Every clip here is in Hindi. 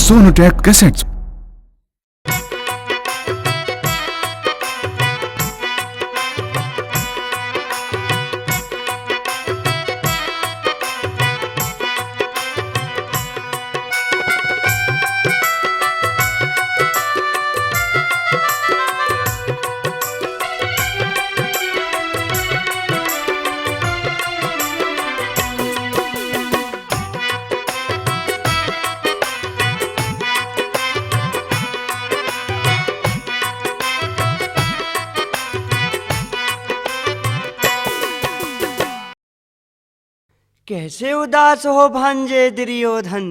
Sonotech cassettes. कैसे उदास हो भांजे दुर्योधन।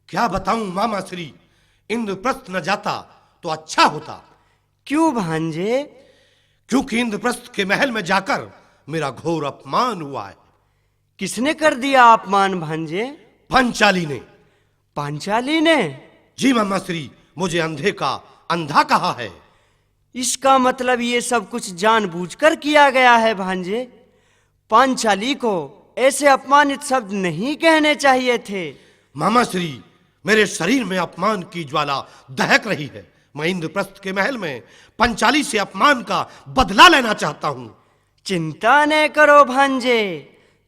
क्या बताऊं मामा श्री, इंद्रप्रस्थ न जाता तो अच्छा होता। क्यों भांजे? क्योंकि इंद्रप्रस्थ के महल में जाकर मेरा घोर अपमान हुआ है। किसने कर दिया अपमान भांजे? पंचाली ने। पांचाली ने? जी मामा श्री, मुझे अंधे का अंधा कहा है। इसका मतलब ये सब कुछ जानबूझकर किया गया है भांजे। पांचाली को ऐसे अपमानित शब्द नहीं कहने चाहिए थे। मामा श्री, मेरे शरीर में अपमान की ज्वाला दहक रही है। मैं इंद्रप्रस्थ के महल में पंचाली से अपमान का बदला लेना चाहता हूं। चिंता न करो भांजे,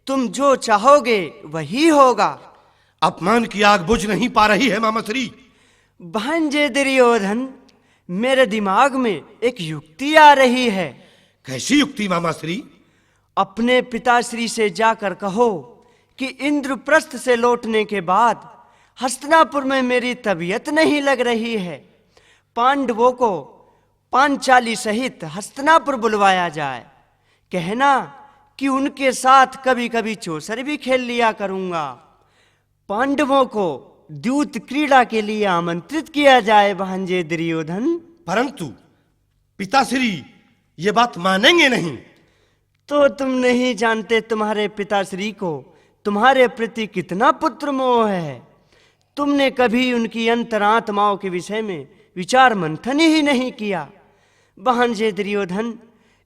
तुम जो चाहोगे वही होगा। अपमान की आग बुझ नहीं पा रही है मामा श्री। भांजे दुर्योधन, मेरे दिमाग में एक युक्ति आ रही है। कैसी युक्ति मामा श्री? अपने पिताश्री से जाकर कहो कि इंद्रप्रस्थ से लौटने के बाद हस्तिनापुर में मेरी तबीयत नहीं लग रही है। पांडवों को पांचाली सहित हस्तिनापुर बुलवाया जाए। कहना कि उनके साथ कभी कभी चौसर भी खेल लिया करूंगा। पांडवों को द्यूत क्रीड़ा के लिए आमंत्रित किया जाए भांजे दुर्योधन। परंतु पिताश्री ये बात मानेंगे नहीं। तो तुम नहीं जानते तुम्हारे पिताश्री को तुम्हारे प्रति कितना पुत्र मोह है। तुमने कभी उनकी अंतरात्माओं के विषय में विचार मंथन ही नहीं किया। भांजे दुर्योधन,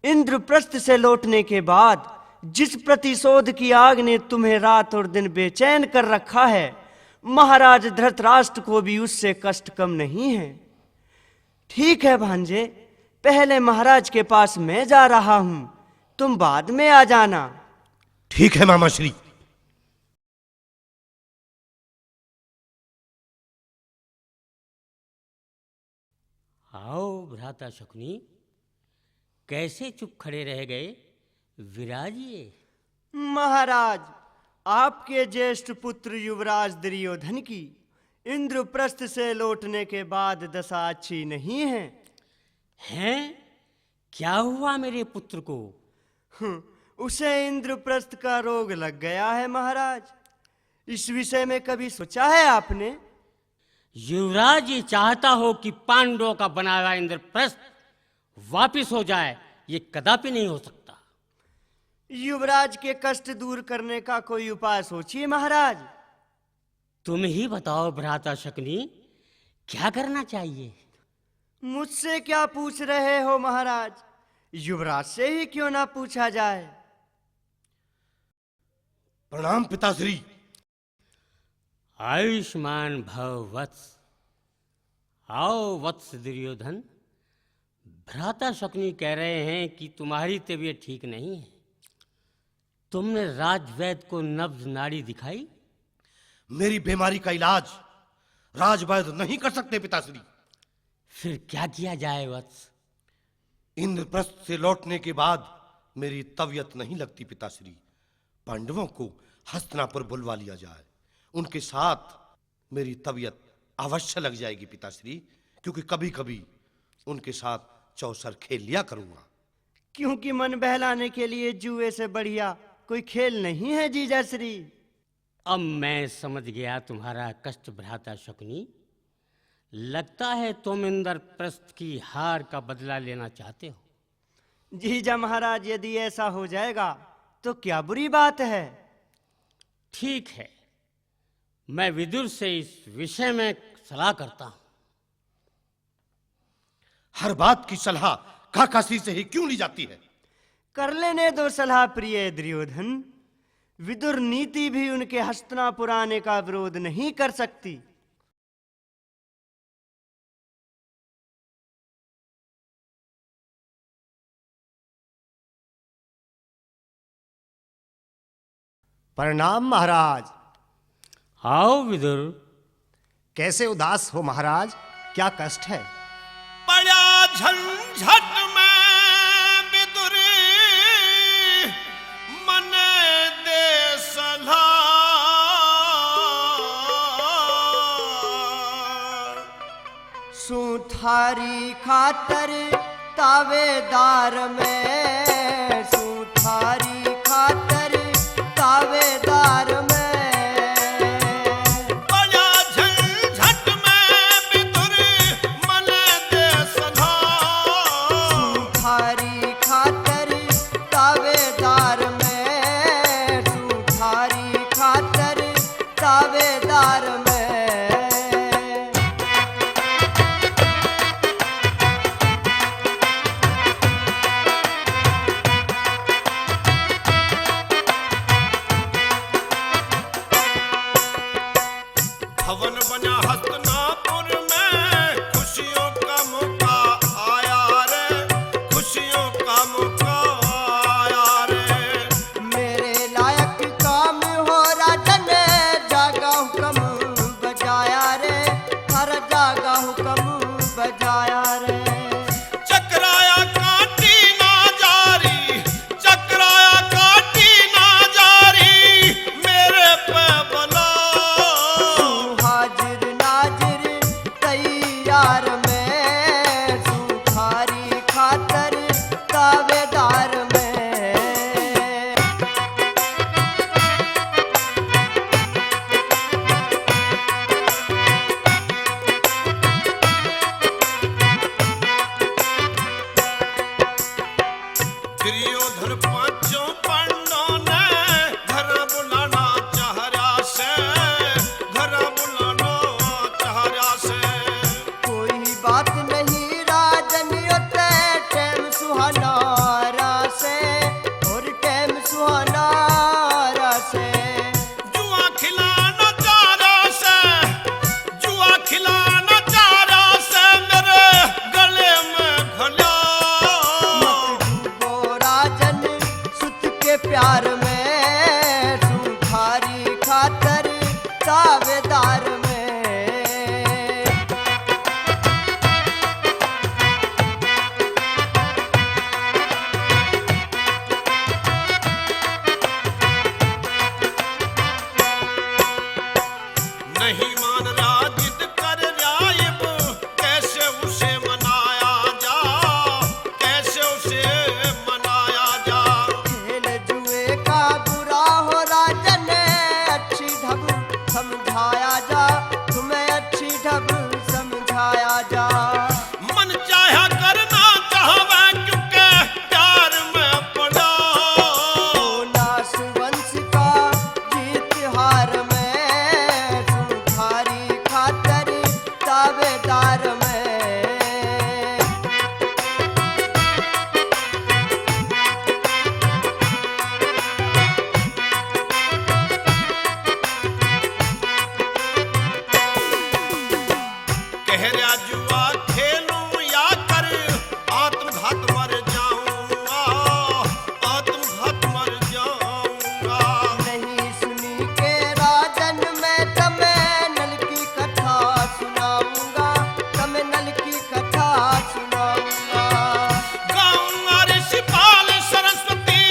इंद्रप्रस्थ से लौटने के बाद जिस प्रतिशोध की आग ने तुम्हें रात और दिन बेचैन कर रखा है, महाराज धृतराष्ट्र को भी उससे कष्ट कम नहीं है। ठीक है भांजे, पहले महाराज के पास मैं जा रहा हूं, तुम बाद में आ जाना। ठीक है मामा श्री। आओ भ्राता शकुनी, कैसे चुप खड़े रह गए? विराजिए। महाराज, आपके ज्येष्ठ पुत्र युवराज दुर्योधन की इंद्रप्रस्थ से लौटने के बाद दशा अच्छी नहीं है। हैं? क्या हुआ मेरे पुत्र को? उसे इंद्रप्रस्थ का रोग लग गया है महाराज। इस विषय में कभी सोचा है आपने? युवराज ये चाहता हो कि पांडवों का बनाया हुआ इंद्रप्रस्थ वापिस हो जाए, ये कदापि नहीं हो सकता। युवराज के कष्ट दूर करने का कोई उपाय सोचिए महाराज। तुम ही बताओ भ्राता शकुनी, क्या करना चाहिए? मुझसे क्या पूछ रहे हो महाराज? युवराज से ही क्यों ना पूछा जाए। प्रणाम पिताश्री। आयुष्मान भव वत्स। आओ वत्स दुर्योधन, भ्राता शकुनी कह रहे हैं कि तुम्हारी तबीयत ठीक नहीं है। तुमने राजवैद्य को नब्ज नाड़ी दिखाई? मेरी बीमारी का इलाज राजवैद्य नहीं कर सकते पिताश्री। फिर क्या किया जाए वत्स? इंद्रप्रस्थ से लौटने के बाद मेरी तबीयत नहीं लगती पिताश्री। पांडवों को हस्तिनापुर बुलवा लिया जाए, उनके साथ मेरी तबीयत अवश्य लग जाएगी पिताश्री। क्योंकि कभी कभी उनके साथ चौसर खेल लिया करूंगा। क्योंकि मन बहलाने के लिए जुए से बढ़िया कोई खेल नहीं है जीजाश्री। अब मैं समझ गया तुम्हारा कष्ट भ्राता शकुनी। लगता है तुम इंद्रप्रस्थ की हार का बदला लेना चाहते हो। जीजा महाराज, यदि ऐसा हो जाएगा तो क्या बुरी बात है। ठीक है, मैं विदुर से इस विषय में सलाह करता हूं। हर बात की सलाह काकाश्री से ही क्यों ली जाती है? कर लेने दो सलाह प्रिय दुर्योधन। विदुर नीति भी उनके हस्तिनापुर आने का विरोध नहीं कर सकती। प्रणाम महाराज। आओ विदुर। कैसे उदास हो महाराज, क्या कष्ट है? बड़ा झंझट में विदुर मन दे सलाह, सूथारी खातर तावेदार में, सूथारी खातर तावेदार में, बड़ा झंझट में विदुर मन दे सलाह, सूथारी खातर तावेदार में, सूथारी खातर तावेदार में। भवन बना हस्तनापुर में, खुशियों का मौका आया रे, खुशियों का मौका आया रे। मेरे लायक काम हो राजन, जागा हुक्म बजाया रे, हर जागा हुक्म बजाया रे। चक्राया काटी ना जारी, चक्राया काटी ना जारी, मेरे पे बला हाजिर नाजिर तैयार में, सूखारी खातर तावेदार में। दुर्योधन पांचों पांडवों ने घर बुलाना चाहरा से, घर बुलाना चाहरा से। कोई बात नहीं राजन योते, टैम सुहाना रासे, और टैम सुहाना रासे। जुआ खिलाना चारा से, जुआ खिलाना चारा से, मेरे गले में घला। वो राजन सुत के प्यार में, सूखारी खातर तावेदार में। नहीं मान रहा जिद कर रायब, कैसे उसे मनाया जा, कैसे उसे मनाया जा। खेल जुए का बुरा हो राजन, अच्छी ढब समझाया जा, तुम्हें अच्छी ढब समझाया जा। मन चाहा करना चाहवा, क्योंकि प्यार में पड़ा। नास वंश का जीत हार में, सूखारी खातर तावेदार में। कह रहा जुआ खेलूं या कर आत्मघात मर जाऊंगा, आत्मघात मर जाऊंगा। नहीं सुनी के राजन मैं तुम्हें नल की कथा सुनाऊंगा, तुम्हें नल की कथा सुनाऊंगा। गाऊंगा ऋषिपाल सरस्वती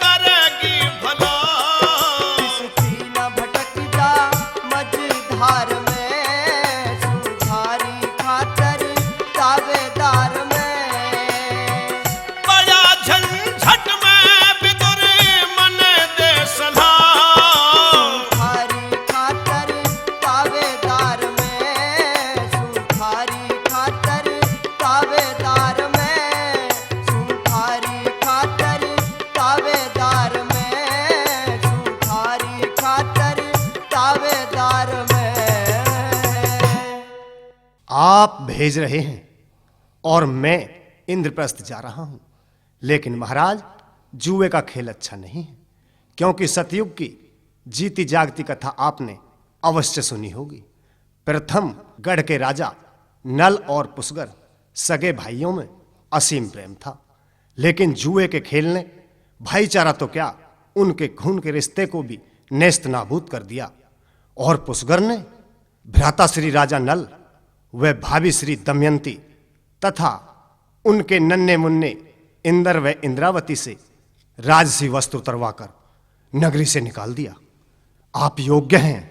करेगी भला। किसकी न भटक जा मझधार में, सूखारी खातर तावेदार में। बड़ा झंझट में विदुर मन दे सलाह, सूखारी खातर तावेदार में, सूखारी खातर तावेदार में, सूखारी खातर तावेदार में, सूखारी खातर तावेदार में। आप भेज रहे हैं और मैं इंद्रप्रस्थ जा रहा हूं, लेकिन महाराज जुए का खेल अच्छा नहीं है, क्योंकि सतयुग की जीती जागती कथा आपने अवश्य सुनी होगी। प्रथम गढ़ के राजा नल और पुष्कर सगे भाइयों में असीम प्रेम था, लेकिन जुए के खेल ने भाईचारा तो क्या, उनके खून के रिश्ते को भी नेस्त नाबूद कर दिया और पुष्कर ने भ्राता श्री राजा नल व भाभी श्री दमयंती तथा उनके नन्हे मुन्ने इंद्र व इंद्रावती से राजसी वस्त्र उतरवाकर नगरी से निकाल दिया। आप योग्य हैं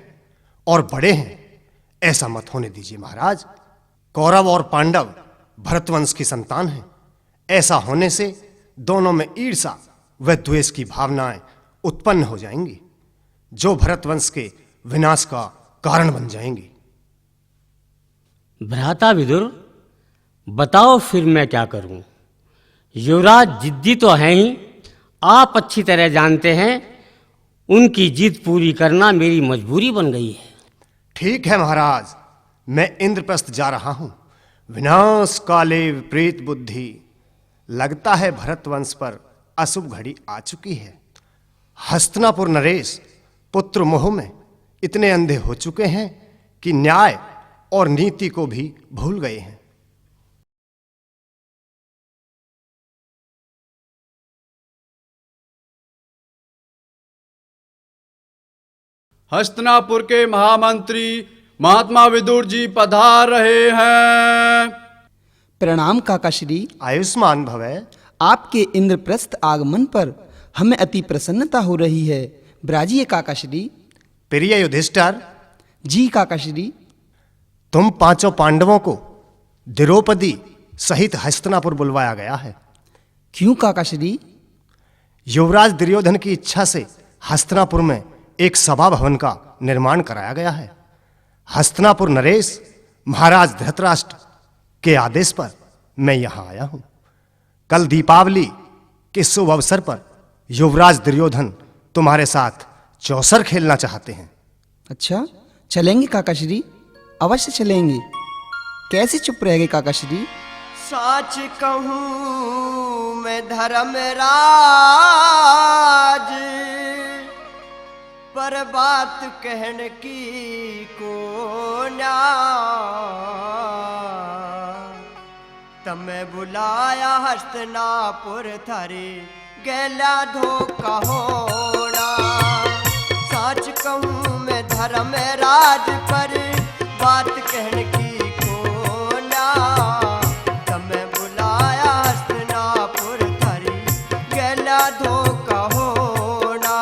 और बड़े हैं, ऐसा मत होने दीजिए महाराज। कौरव और पांडव भरतवंश की संतान हैं। ऐसा होने से दोनों में ईर्षा व द्वेष की भावनाएं उत्पन्न हो जाएंगी, जो भरतवंश के विनाश का कारण बन जाएंगी। भ्राता विदुर, बताओ फिर मैं क्या करूं? युवराज जिद्दी तो हैं ही, आप अच्छी तरह जानते हैं उनकी जिद पूरी करना मेरी मजबूरी बन गई है। ठीक है महाराज, मैं इंद्रप्रस्थ जा रहा हूं। विनाश काले विपरीत बुद्धि, लगता है भरतवंश पर अशुभ घड़ी आ चुकी है। हस्तिनापुर नरेश पुत्र मोह में इतने अंधे हो चुके हैं कि न्याय और नीति को भी भूल गए हैं। हस्तिनापुर के महामंत्री महात्मा विदुर जी पधार रहे हैं। प्रणाम काका श्री। आयुष्मान भवै। आपके इंद्रप्रस्थ आगमन पर हमें अति प्रसन्नता हो रही है। ब्राजिए काका श्री। प्रिय युधिष्ठिर। जी काका श्री। तुम पांचों पांडवों को द्रौपदी सहित हस्तिनापुर बुलवाया गया है। क्यों काका श्री? युवराज दुर्योधन की इच्छा से हस्तिनापुर में एक सभा भवन का निर्माण कराया गया है। हस्तिनापुर नरेश महाराज धृतराष्ट्र के आदेश पर मैं यहां आया हूं। कल दीपावली के शुभ अवसर पर युवराज दुर्योधन तुम्हारे साथ चौसर खेलना चाहते हैं। अच्छा, चलेंगे काका श्री, अवश्य चलेंगे। कैसे चुप रहेंगे काका श्री? साच कहूँ मैं धर्मराज, पर बात कहने की को ना। तमें बुलाया हस्तिनापुर थारे गैला धोखा होना। साच कहूँ मैं धर्मराज, पर बात कहने की को ना। तमें बुलाया हस्तिनापुर थारे गैला धोखा होना।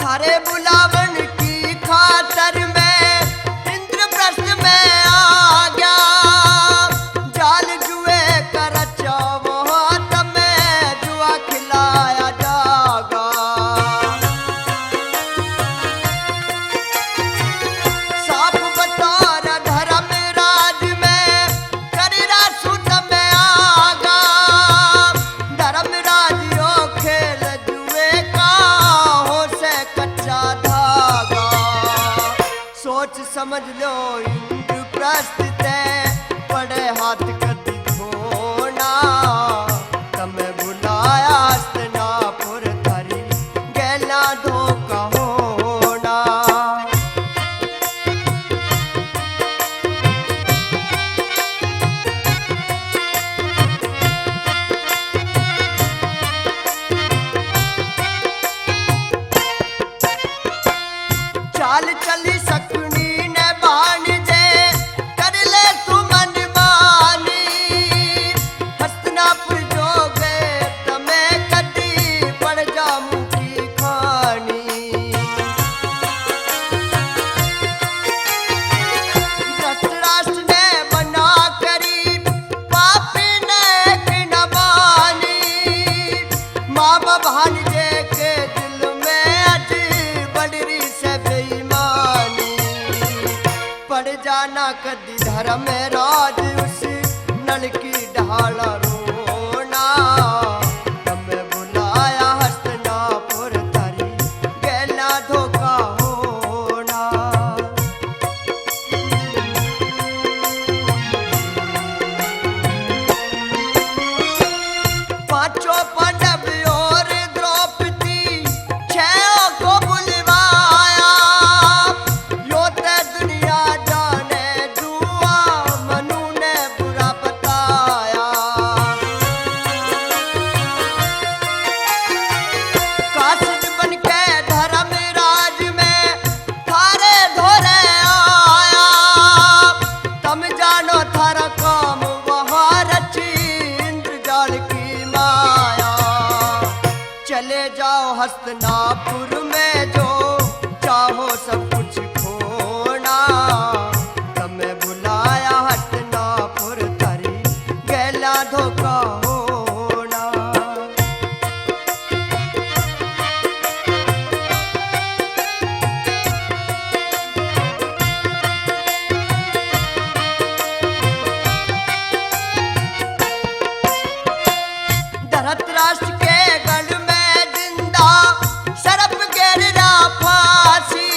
थारे बुलावन की खातर मैं इंद्रप्रस्थ में आ गया। जाल जुए कर चावो तमें जुआ खिलाया जागा। साफ बतौर धर्मराज में करीरा सुत में आगा। धर्मराज यो खेल जुए का हो से कच्चा धागा। सोच समझ लो इंद्रप्रस्थ ते बड़े हाथ कदी धोना। तमें बुलाया हस्तिनापुर थारी गैला धोखा होना। चाल चली सकनी ने बाण जे कर ले तू मन मानी। हस्तिनापुर जो गए तमें कदी पड़ जा मुठी खानी। धृतराष्ट्र ने मना करी पापी ने कि न मानी। मामा भांजे के दिल में अज बडरी से बेईमानी। पड़ जाना कदी धर्मराज उस नल की ढाला रोना। तमें बुलाया हस्तिनापुर थारी गैला धोखा होना। पांचों पांडव और द्रौपदी छह को बुलवाया। यो ते दुनिया जाने जुआ मनु ने बुरा बताया। हस्तिनापुर में जो चाहो सब कुछ खोना, तमें बुलाया हस्तिनापुर थारी गैला धोखा होना। धृतराष्ट्र के गढ़ में जिंदा सरप गिरा फांसी,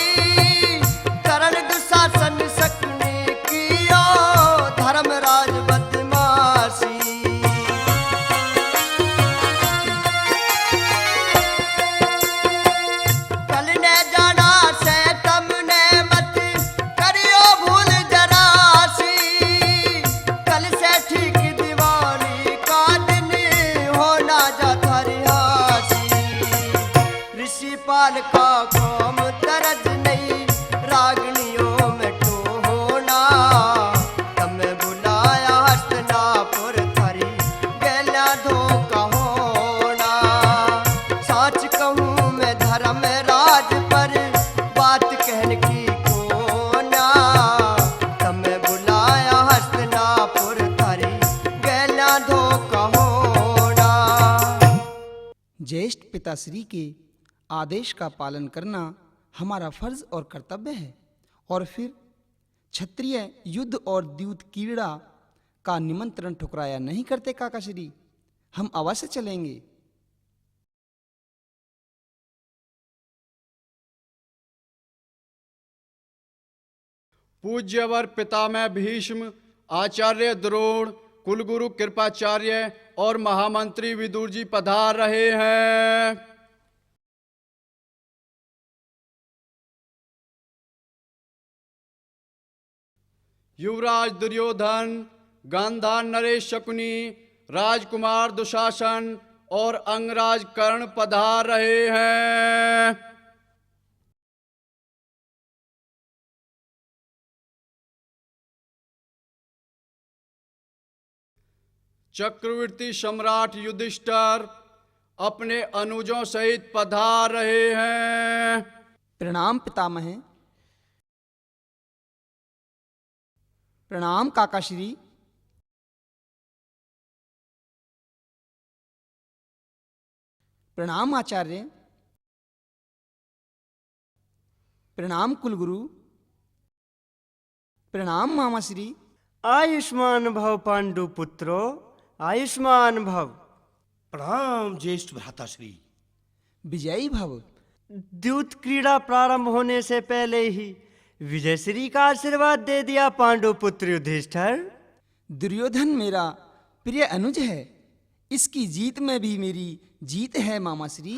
करण दुशासन शकुनी कियो धर्मराज बदमाशी। कल ने जाना से तमने मत करियो भूल जरासी, कल से ठीक दिवाली का दिन होना जा थारी हासी। ऋषिपाल का काम तरज नहीं रागनियों में टोना, तमें बुलाया हस्तिनापुर थारी गैला धोखा होना। साच कहूँ मैं धर्मराज पर बात कहने की कोना, तमें बुलाया हस्तिनापुर थारी गैला धोखा होना। ज्येष्ठ पिताश्री के आदेश का पालन करना हमारा फर्ज और कर्तव्य है, और फिर क्षत्रिय युद्ध और द्यूत क्रीड़ा का निमंत्रण ठुकराया नहीं करते काकाश्री। हम अवश्य चलेंगे। पूज्यवर पितामह भीष्म, आचार्य द्रोण, कुलगुरु कृपाचार्य और महामंत्री विदुर जी पधार रहे हैं। युवराज दुर्योधन, गांधार नरेश शकुनी, राजकुमार दुशासन और अंगराज कर्ण पधार रहे हैं। चक्रवर्ती सम्राट युधिष्ठिर अपने अनुजों सहित पधार रहे हैं। प्रणाम पितामह। प्रणाम काकाश्री। प्रणाम आचार्य। प्रणाम कुलगुरु। प्रणाम मामाश्री। आयुष्मान भव पांडु पुत्रो, आयुष्मान भव। प्रणाम ज्येष्ठ भ्राताश्री। विजयी भव। द्यूत क्रीड़ा प्रारंभ होने से पहले ही विजयश्री का आशीर्वाद दे दिया पांडु पुत्र युधिष्ठिर। दुर्योधन मेरा प्रिय अनुज है, इसकी जीत में भी मेरी जीत है मामाश्री।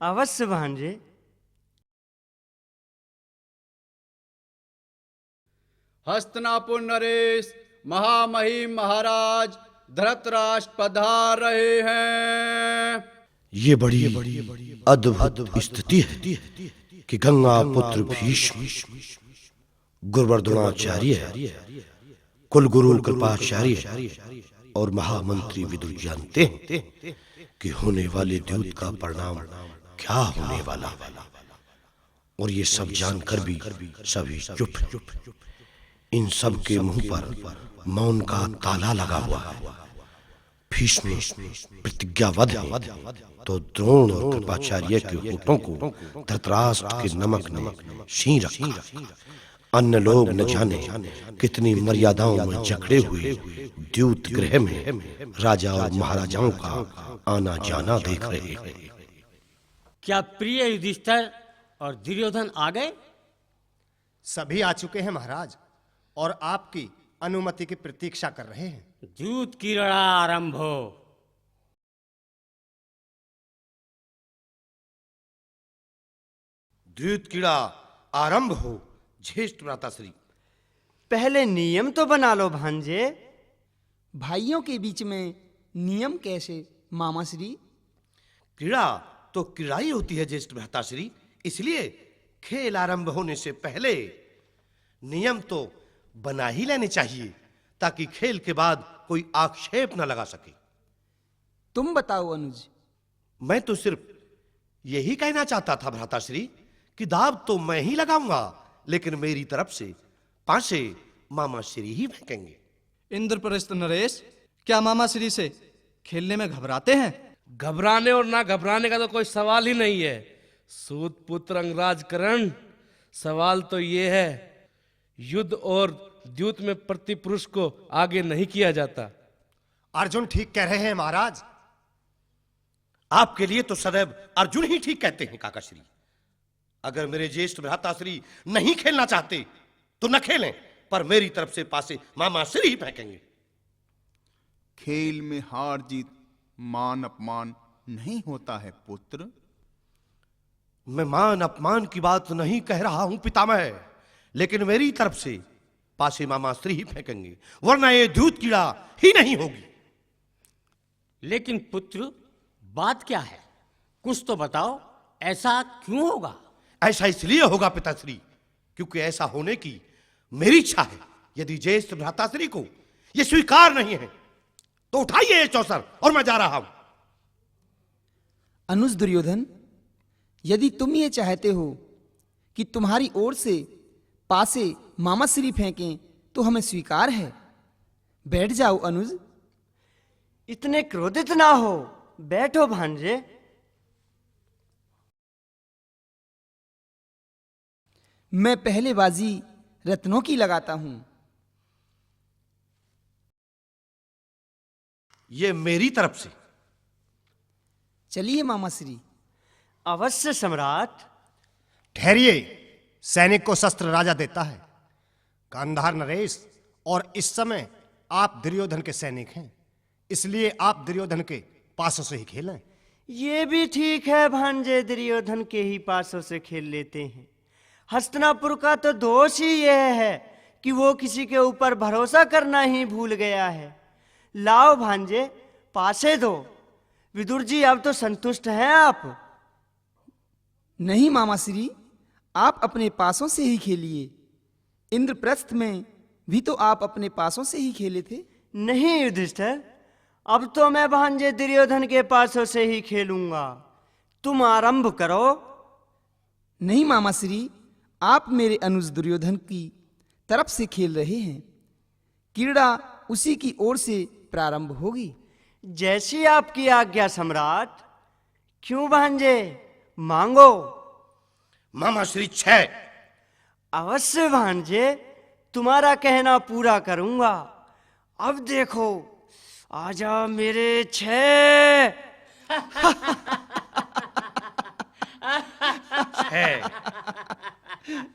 अवश्य भांजे। हस्तिनापुर नरेश महामहिम महाराज धृतराष्ट्र पधार रहे हैं। ये बड़ी अद्भुत स्थिति है कि गंगा पुत्र भीष्म, गुरुवर द्रोणाचार्य, कुलगुरु कृपाचार्य और महामंत्री विदुर जानते हैं कि होने वाले द्यूत का परिणाम क्या होने वाला, और ये सब जानकर भी सभी चुप। इन सब के मुंह पर मौन का ताला लगा हुआ है। भीष्म प्रतिज्ञाबद्ध है तो द्रोण और कृपाचार्य के होठों को धृतराष्ट्र के नमक ने सी रखा। अन्य लोग न जाने कितनी मर्यादाओं में जकड़े हुए द्यूत गृह में राजा और महाराजाओं का आना जाना देख रहे हैं। क्या प्रिय युधिष्ठिर और दुर्योधन आ गए? सभी आ चुके हैं महाराज, और आपकी अनुमति की प्रतीक्षा कर रहे हैं। द्यूत क्रीड़ा आरंभ हो। द्यूत क्रीड़ा आरंभ हो। ज्येष्ठ भ्राताश्री। पहले नियम तो बना लो भांजे। भाइयों के बीच में नियम कैसे मामाश्री? क्रीड़ा तो क्रीड़ा ही होती है ज्येष्ठ भ्राताश्री, इसलिए खेल आरंभ होने से पहले नियम तो बना ही लेने चाहिए ताकि खेल के बाद कोई आक्षेप न लगा सके। तुम बताओ अनुज। मैं तो सिर्फ यही कहना चाहता था भ्राताश्री कि दाव तो मैं ही लगाऊंगा, लेकिन मेरी तरफ से पासे मामा श्री ही फेंकेंगे। इंद्रप्रस्थ नरेश, क्या मामा श्री से खेलने में घबराते हैं? घबराने और ना घबराने का तो कोई सवाल ही नहीं है। सूत पुत्र अंगराज करण, सवाल तो ये है, युद्ध और द्यूत में प्रतिपुरुष को आगे नहीं किया जाता। अर्जुन ठीक कह रहे हैं महाराज। आपके लिए तो सदैव अर्जुन ही ठीक कहते हैं काकाश्री। अगर मेरे ज्येष्ठ भ्राताश्री नहीं खेलना चाहते तो न खेलें, पर मेरी तरफ से पासे मामा श्री ही फेंकेंगे। खेल में हार जीत मान अपमान नहीं होता है पुत्र। मैं मान अपमान की बात नहीं कह रहा हूं पितामह, लेकिन मेरी तरफ से पासे मामा श्री ही फेंकेंगे, वरना ये द्यूत कीड़ा ही नहीं होगी। लेकिन पुत्र, बात क्या है? कुछ तो बताओ, ऐसा क्यों होगा? ऐसा इसलिए होगा पिताश्री क्योंकि ऐसा होने की मेरी इच्छा है। यदि ज्येष्ठ भ्राताश्री को यह स्वीकार नहीं है तो उठाइए ये चौसर और मैं जा रहा हूं। अनुज दुर्योधन, यदि तुम ये चाहते हो कि तुम्हारी ओर से पासे मामा श्री फेंकें तो हमें स्वीकार है। बैठ जाओ अनुज। इतने क्रोधित ना हो, बैठो भांजे। मैं पहले बाजी रत्नों की लगाता हूं। ये मेरी तरफ से। चलिए मामा श्री। अवश्य सम्राट। ठहरिए, सैनिक को शस्त्र राजा देता है। गांधार नरेश, और इस समय आप दुर्योधन के सैनिक हैं, इसलिए आप दुर्योधन के पासों से ही खेलें। ये भी ठीक है भांजे, दुर्योधन के ही पासों से खेल लेते हैं। हस्तिनापुर का तो दोष ही यह है कि वो किसी के ऊपर भरोसा करना ही भूल गया है। लाओ भांजे, पासे दो। विदुर जी, अब तो संतुष्ट हैं आप? नहीं मामा श्री, आप अपने पासों से ही खेलिए। इंद्रप्रस्थ में भी तो आप अपने पासों से ही खेले थे। नहीं युधिष्ठिर, अब तो मैं भांजे दुर्योधन के पासों से ही खेलूंगा। तुम आरंभ करो। नहीं मामा श्री, आप मेरे अनुज दुर्योधन की तरफ से खेल रहे हैं। क्रीड़ा उसी की ओर से प्रारंभ होगी। जैसी आपकी आज्ञा सम्राट। क्यों भांजे, मांगो। मामा श्री 6। अवश्य भांजे, तुम्हारा कहना पूरा करूंगा। अब देखो, आजा मेरे 6।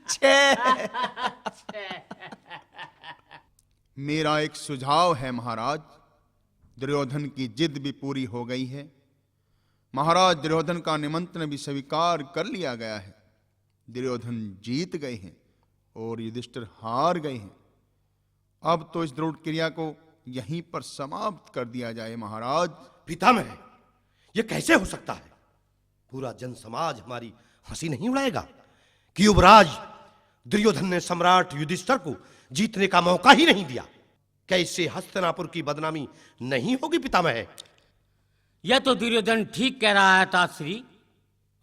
6। मेरा एक सुझाव है महाराज। दुर्योधन की जिद भी पूरी हो गई है। महाराज दुर्योधन का निमंत्रण भी स्वीकार कर लिया गया है। दुर्योधन जीत गए हैं और युधिष्ठिर हार गए हैं। अब तो इस दृढ़ क्रिया को यहीं पर समाप्त कर दिया जाए महाराज। पितामह, यह कैसे हो सकता है? पूरा जन समाज हमारी हंसी नहीं उड़ाएगा कि युवराज दुर्योधन ने सम्राट युधिष्ठिर को जीतने का मौका ही नहीं दिया। क्या इससे हस्तिनापुर की बदनामी नहीं होगी पितामह? यह तो दुर्योधन ठीक कह रहा है ताश्री।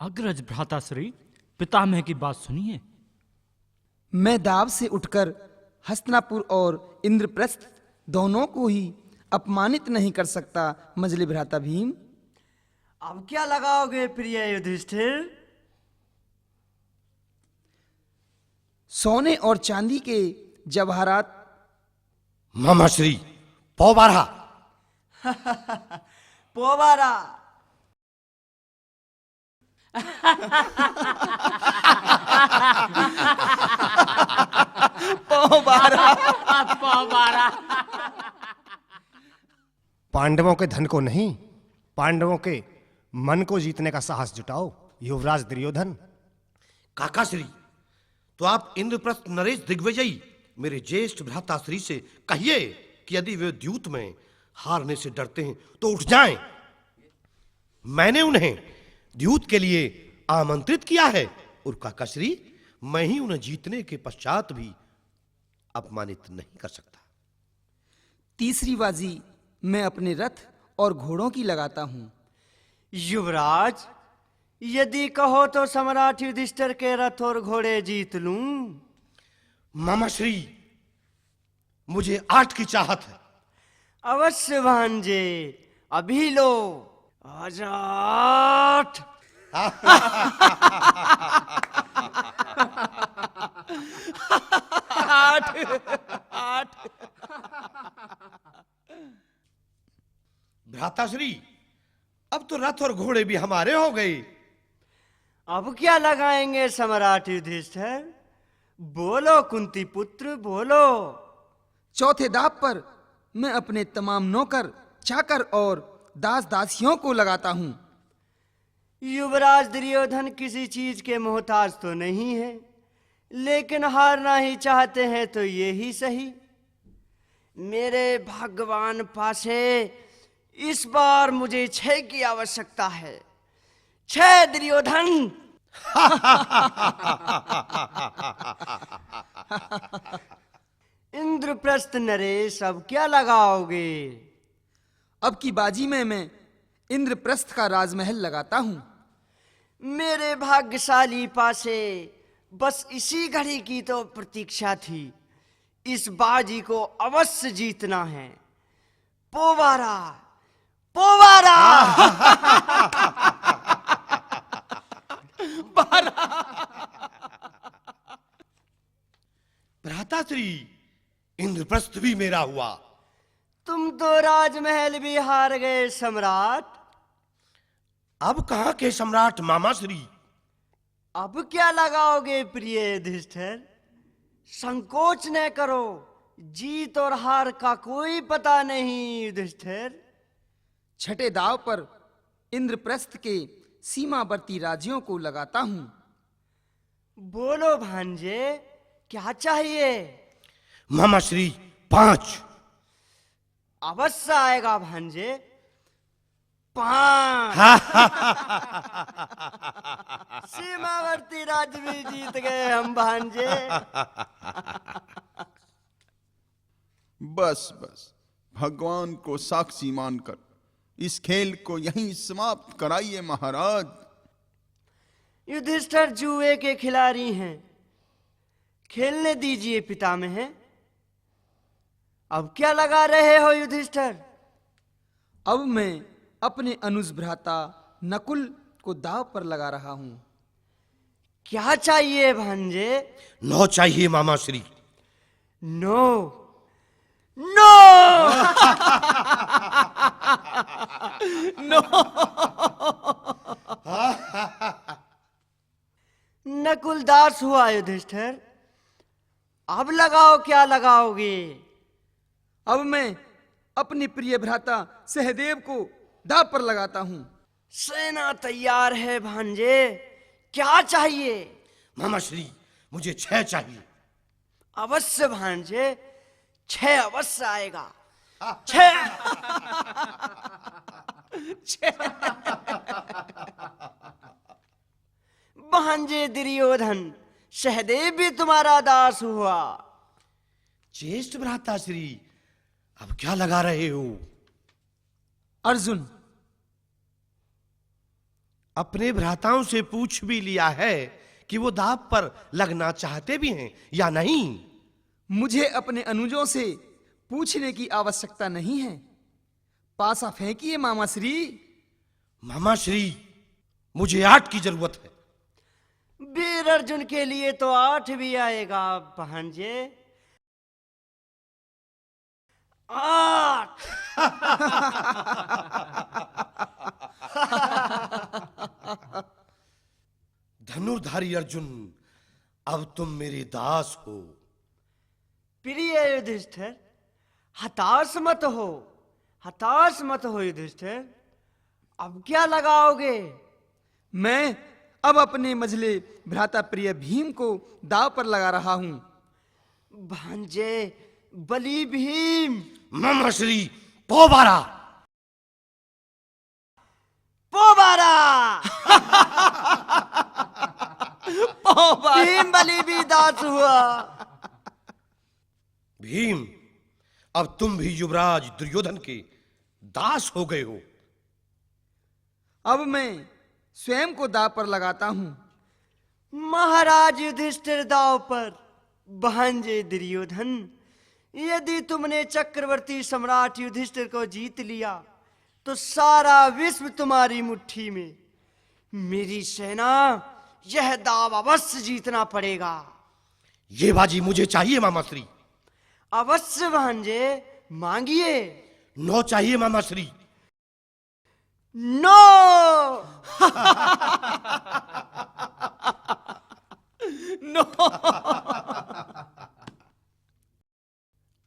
अग्रज भ्राताश्री, पितामह की बात सुनिए। मैं दाव से उठकर हस्तिनापुर और इंद्रप्रस्थ दोनों को ही अपमानित नहीं कर सकता मजले भ्राता भीम। अब क्या लगाओगे प्रिय युधिष्ठिर? सोने और चांदी के जवाहरात। मामा श्री पौबारा। पोवारा। पांडवों के धन को नहीं, पांडवों के मन को जीतने का साहस जुटाओ युवराज दुर्योधन। काकाश्री, तो आप इंद्रप्रस्थ नरेश दिग्विजयी मेरे ज्येष्ठ भ्राताश्री से कहिए कि यदि वे द्यूत में हारने से डरते हैं तो उठ जाएं। मैंने उन्हें द्यूत के लिए आमंत्रित किया है और काकाश्री, मैं ही उन्हें जीतने के पश्चात भी अपमानित नहीं कर सकता। तीसरी बाजी मैं अपने रथ और घोड़ों की लगाता हूं। युवराज, यदि कहो तो सम्राट युधिष्ठिर के रथ और घोड़े जीत लूं। मामा श्री, मुझे 8 की चाहत है। अवश्य भांजे, अभी लो। आजा 8। भ्राताश्री, अब तो रथ और घोड़े भी हमारे हो गए। अब क्या लगाएंगे सम्राट युधिष्ठिर? बोलो कुंती पुत्र, बोलो। चौथे दाव पर मैं अपने तमाम नौकर, चाकर और दास दासियों को लगाता हूं। युवराज दुर्योधन किसी चीज के मोहताज तो नहीं है, लेकिन हारना ही चाहते हैं तो ये ही सही। मेरे भगवान पासे इस बार मुझे 6 की आवश्यकता है। 6 दुर्योधन। इंद्रप्रस्थ नरेश, अब क्या लगाओगे? अब की बाजी में मैं इंद्रप्रस्थ का राजमहल लगाता हूं। मेरे भाग्यशाली पासे बस इसी घड़ी की तो प्रतीक्षा थी। इस बाजी को अवश्य जीतना है। पोवारा, पोवारा। भ्राताश्री, इंद्रप्रस्थ भी मेरा हुआ। तुम तो राजमहल भी हार गए सम्राट। अब कहाँ के सम्राट मामा श्री? अब क्या लगाओगे प्रिय युधिष्ठिर? संकोच न करो, जीत और हार का कोई पता नहीं युधिष्ठिर। छठे दाव पर इंद्रप्रस्थ के सीमावर्ती राज्यों को लगाता हूं। बोलो भांजे, क्या चाहिए? मामा श्री, 5। अवश्य आएगा भांजे। 5। सीमावर्ती राज्य भी जीत गए हम भांजे। बस बस, भगवान को साक्षी मानकर इस खेल को यहीं समाप्त कराइए महाराज। युधिष्ठिर जुए के खिलाड़ी हैं, खेलने दीजिए पितामह। अब क्या लगा रहे हो युधिष्ठिर? अब मैं अपने अनुज भ्राता नकुल को दाव पर लगा रहा हूं। क्या चाहिए भांजे? 9 चाहिए मामा श्री। 9। 9। नकुल दास हुआ युधिष्ठिर। अब लगाओ, क्या लगाओगे? अब मैं अपने प्रिय भ्राता सहदेव को दाव पर लगाता हूं। सेना तैयार है भांजे, क्या चाहिए? मामा श्री, मुझे 6 चाहिए। अवश्य भांजे, 6 अवश्य आएगा। 6। भांजे दुर्योधन, सहदेव भी तुम्हारा दास हुआ। ज्येष्ठ भ्राता श्री, अब क्या लगा रहे हो? अर्जुन। अपने भ्राताओं से पूछ भी लिया है कि वो दाव पर लगना चाहते भी हैं या नहीं? मुझे अपने अनुजों से पूछने की आवश्यकता नहीं है। पासा फेंकिए मामा श्री। मामा श्री, मुझे 8 की जरूरत है। वीर अर्जुन के लिए तो 8 भी आएगा भांजे। 8। धनुर्धारी अर्जुन, अब तुम मेरे दास हो। प्रिय युधिष्ठिर, हताश मत हो, हताश मत हो युधिष्ठिर। अब क्या लगाओगे? मैं अब अपने मझले भ्राता प्रिय भीम को दाव पर लगा रहा हूं। भांजे, बली भीम। मामा श्री, पोबारा। पोबारा। भीम बली भी दास हुआ। भीम, अब तुम भी युवराज दुर्योधन के दास हो गए हो। अब मैं स्वयं को दांव पर लगाता हूं। महाराज युधिष्ठिर दांव पर। भांजे दुर्योधन, यदि तुमने चक्रवर्ती सम्राट युधिष्ठिर को जीत लिया तो सारा विश्व तुम्हारी मुट्ठी में। मेरी सेना, यह दाव अवश्य जीतना पड़ेगा। ये बाजी मुझे चाहिए मामाश्री। अवश्य भांजे, मांगिए। नो चाहिए मामाश्री। नो। नो।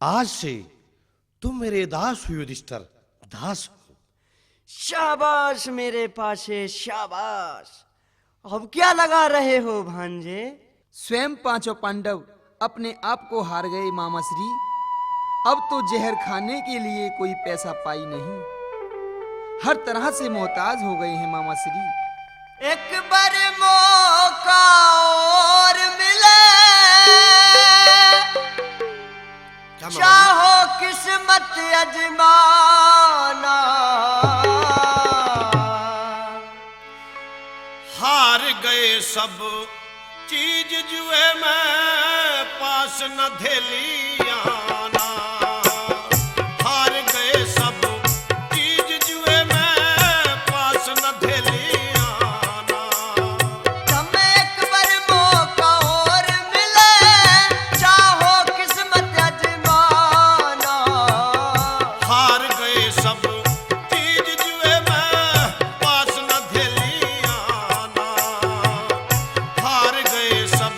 आज से तुम मेरे दास हो युधिष्ठिर, दास हो। शाबाश मेरे पासे, शाबाश। अब क्या लगा रहे हो भांजे? स्वयं पांचों पांडव अपने आप को हार गए मामाश्री। अब तो जहर खाने के लिए कोई पैसा पाई नहीं, हर तरह से मोहताज हो गए हैं मामाश्री। एक बार मौका और मिले, चाहो किस्मत अजमाना। हार गए सब चीज जुए में, पास न धेलियाना। हार गए सब चीज जुए में, पास न धेलियाना। तुम्हें एक बार मौका और मिले, चाहो किस्मत अजमाना। हार गए सब चीज जुए में, पास न धेलियाना। हार गए सब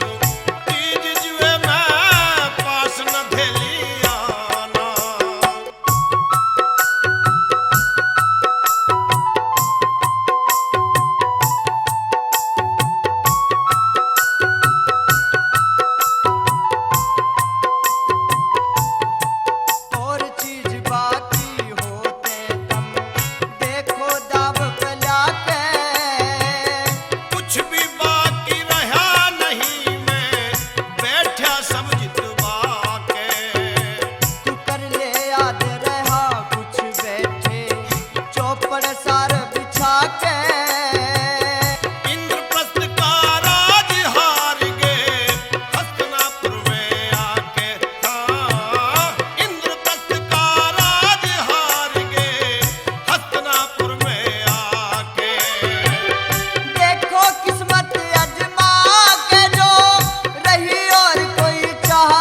चीज जुए में, पास न धेलियाना। और चीज बाकी होते तुम देखो दाव कला के। कुछ भी बाकी रहा नहीं, मैं बैठा सब जितवा के। तू कर ले याद रहा कुछ बैठे, चौपड़ सार बिछा के। इंद्रप्रस्थ का राज हार गए, हस्तिनापुर में आके। हाँ, इंद्रप्रस्थ का राज हार गए, हस्तिनापुर में आके। देखो किस्मत अजमा के जो रही और कोई चाह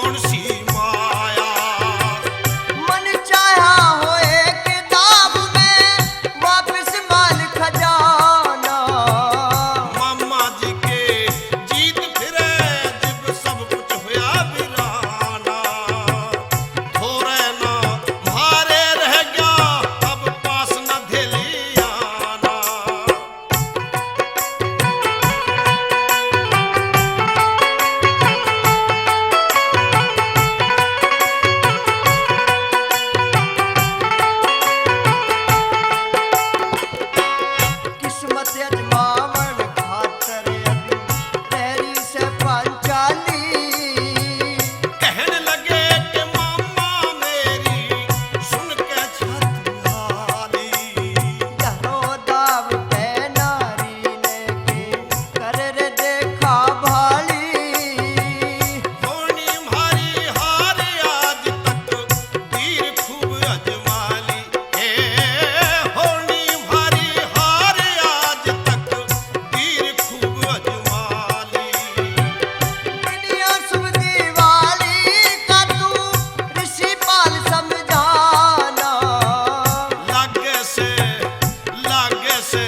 कौन सी माया। मन चाहा हो एक दाब में वापस माल खजाना। मामा जी के जीत फिरे जब सब कुछ होया वीराना। थोड़े ना भारे रह गया अब पास न धेलियाना। किस्मत अजमावन खातर अभी तेरी से पांचाली। कहने लगे कि मामा मेरी सुन के छतवाली। जहो दाव पे नारी ने के कर रे देखा भाली। होनी मारी हार आज तक तीर खूब अजमाली। होनी मारी हार आज तक तीर खूब अजमाली। दुनिया शुभ दीवाली का तू ऋषि पाल समझाना। लागे से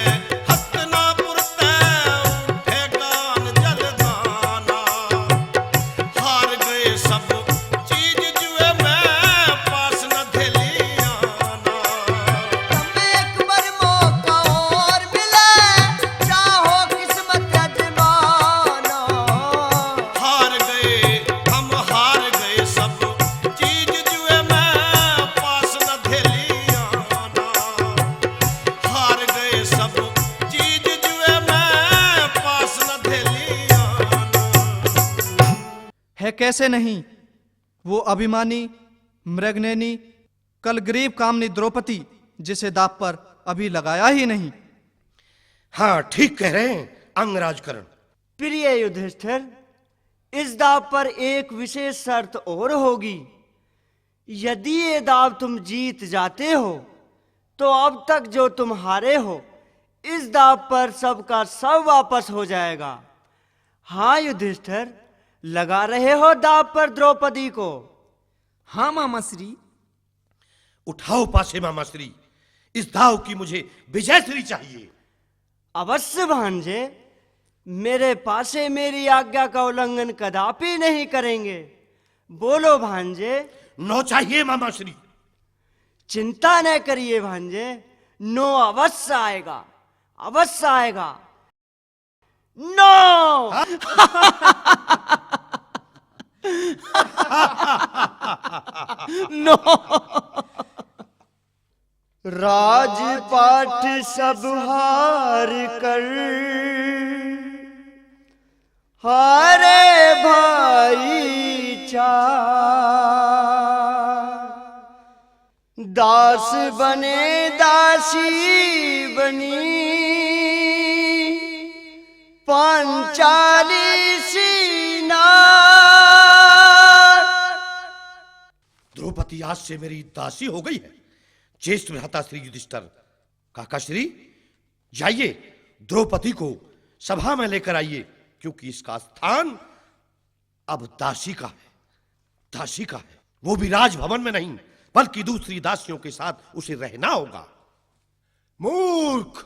हस्तनापुर ते उठे गान जलदाना। हार गए सब चीज जुए में पास न धेलियाना। एक बार मौका और मिले चाहो किस्मत अजमाना। हार गए हम हार गए सब चीज जुए में पास न धेलियाना। हार गए सब चीज जुए में पास न धेलियाना। है कैसे नहीं वो अभिमानी मृगनयनी कल गरीब कामनी द्रौपदी जिसे दाप पर अभी लगाया ही नहीं। हाँ ठीक कह रहे हैं अंगराजकरण। प्रिय युधिष्ठिर, इस दाव पर एक विशेष शर्त और होगी। यदि ये दाव तुम जीत जाते हो तो अब तक जो तुम हारे हो इस दाव पर सबका सब वापस हो जाएगा। हाँ युधिष्ठिर, लगा रहे हो दाव पर द्रौपदी को? हाँ मामा श्री। उठाओ पासे मामा श्री, इस दाव की मुझे विजय श्री चाहिए। अवश्य भांजे, मेरे पासे मेरी आज्ञा का उल्लंघन कदापि नहीं करेंगे। बोलो भांजे। नो चाहिए मामा श्री। चिंता न करिए भांजे, नो अवश्य आएगा, अवश्य आएगा। नो। नो। राजपाट सब हार कर हारे भाई चार। दास बने दासी बनी पांचाली सीना। द्रौपदी आज से मेरी दासी हो गई है। ज्येष्ठ भ्राता श्री युधिष्ठिर, काका श्री जाइए द्रौपदी को सभा में लेकर आइए, क्योंकि इसका स्थान अब दासी का है। दासी का है, वो भी राजभवन में नहीं बल्कि दूसरी दासियों के साथ उसे रहना होगा। मूर्ख,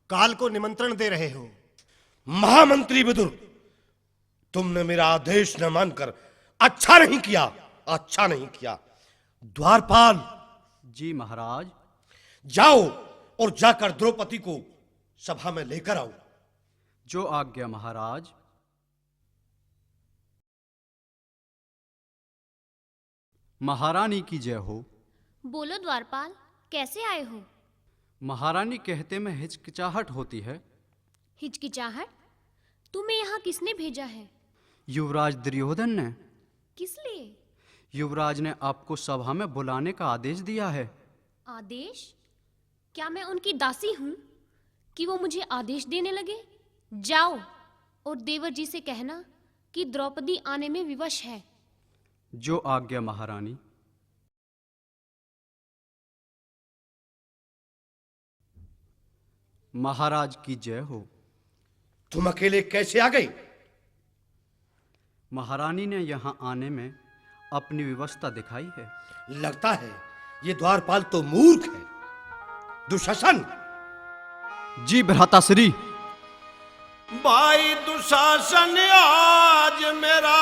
काल को निमंत्रण दे रहे हो। महामंत्री विदुर, तुमने मेरा आदेश न मानकर अच्छा नहीं किया, अच्छा नहीं किया। द्वारपाल जी महाराज। जाओ और जाकर द्रौपदी को सभा में लेकर आओ। जो आज्ञा महाराज। महारानी की जय हो। बोलो द्वारपाल, कैसे आए हो? महारानी कहते में हिचकिचाहट होती है। हिचकिचाहट? तुम्हें यहाँ किसने भेजा है? युवराज दुर्योधन ने। किस लिए? युवराज ने आपको सभा में बुलाने का आदेश दिया है। आदेश? क्या मैं उनकी दासी हूँ कि वो मुझे आदेश देने लगे? जाओ और देवर जी से कहना कि द्रौपदी आने में विवश है। जो आज्ञा महारानी। महाराज की जय हो। तुम अकेले कैसे आ गई? महारानी ने यहाँ आने में अपनी व्यवस्था दिखाई है। लगता है ये द्वारपाल तो मूर्ख है। दुशासन। जी भ्राताश्री। भाई दुशासन, आज मेरा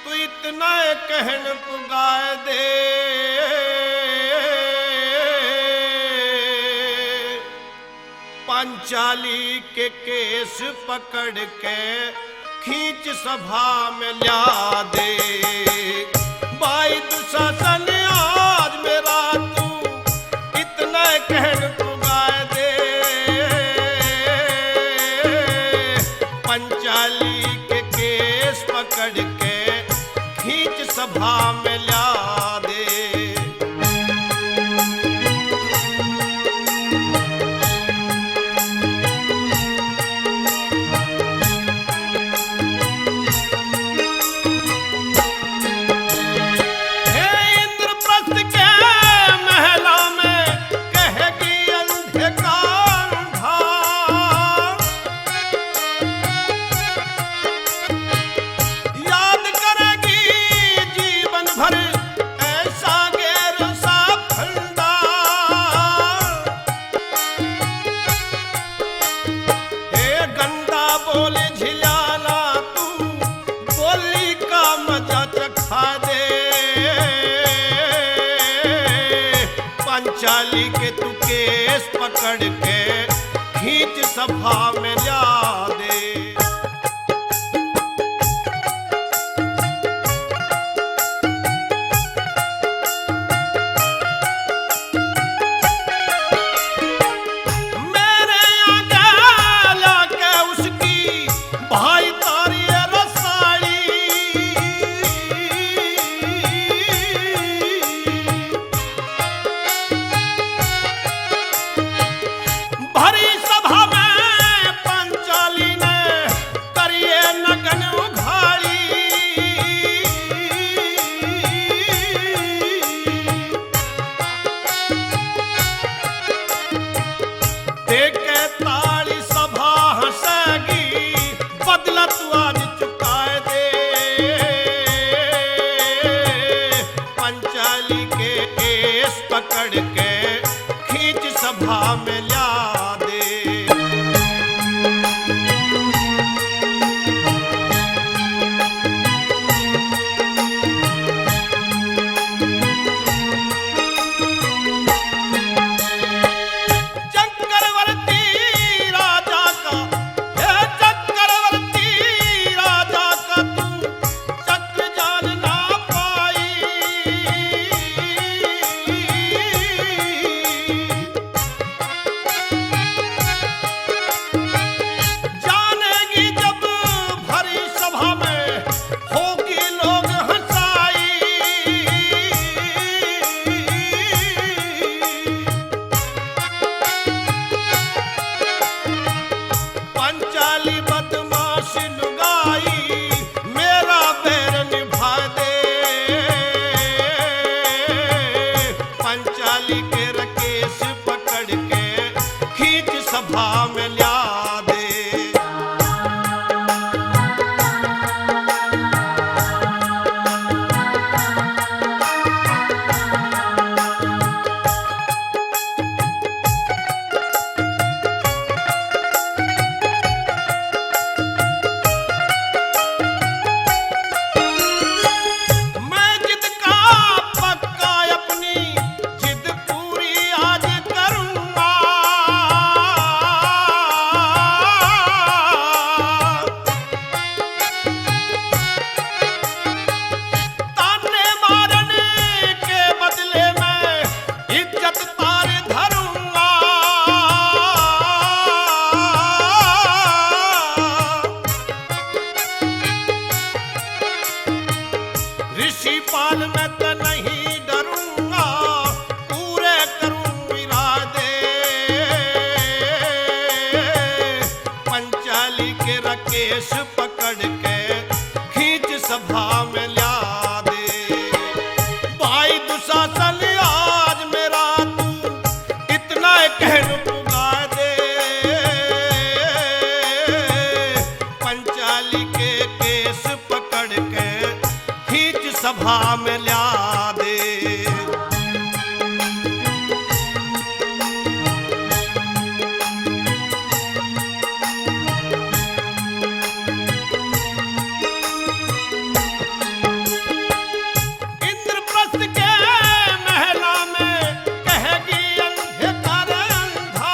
तू इतना कहन पुगाए दे, पांचाली के केस पकड़ के खींच सभा में ला दे। भाई दुशासन, आज मेरा तू इतना कहन पुगाए दे, पंचाली के केस पकड़ के खींच सभा में ला दे। पंचाली के तू केस पकड़ के खींच सभा में ला दे। मेरे आगे लाके उसकी भाई तारी रसाड़ी, भरी सभा में पंचाली ने करिए नगन उघाड़ी। देखे ताली सभा हंसेगी, बदला तू आज चुकाए दे। पंचाली के केस पकड़ के खींच सभा में ला दे। चक्रवर्ती राजा का, हे चक्रवर्ती राजा का तू चक्र जान ना पाई। जानेगी जब भरी सभा में होगी लोग हंसाई। पंचाली बदमाश लुगाई, मेरा बैर निभा दे। पंचाली के रकेश पकड़ के खींच सभा में ला दे। मैं जिद का पक्का अपनी जिद पूरी आज करूंगा। ताने मारने के बदले में इज्जत तार धरूंगा। ऋषिपाल में तो नहीं डरूंगा, पूरे करूं इरादे। पंचाली के रकेश पकड़ के खींच सभा में ला दे। भाई दुशासन, आज मेरा तू इतना कहन पुगा दे। पंचाली के केस पकड़ के खींच सभा में ला दे। इंद्रप्रस्थ के महला में कहेगी अंधे कर अंधा,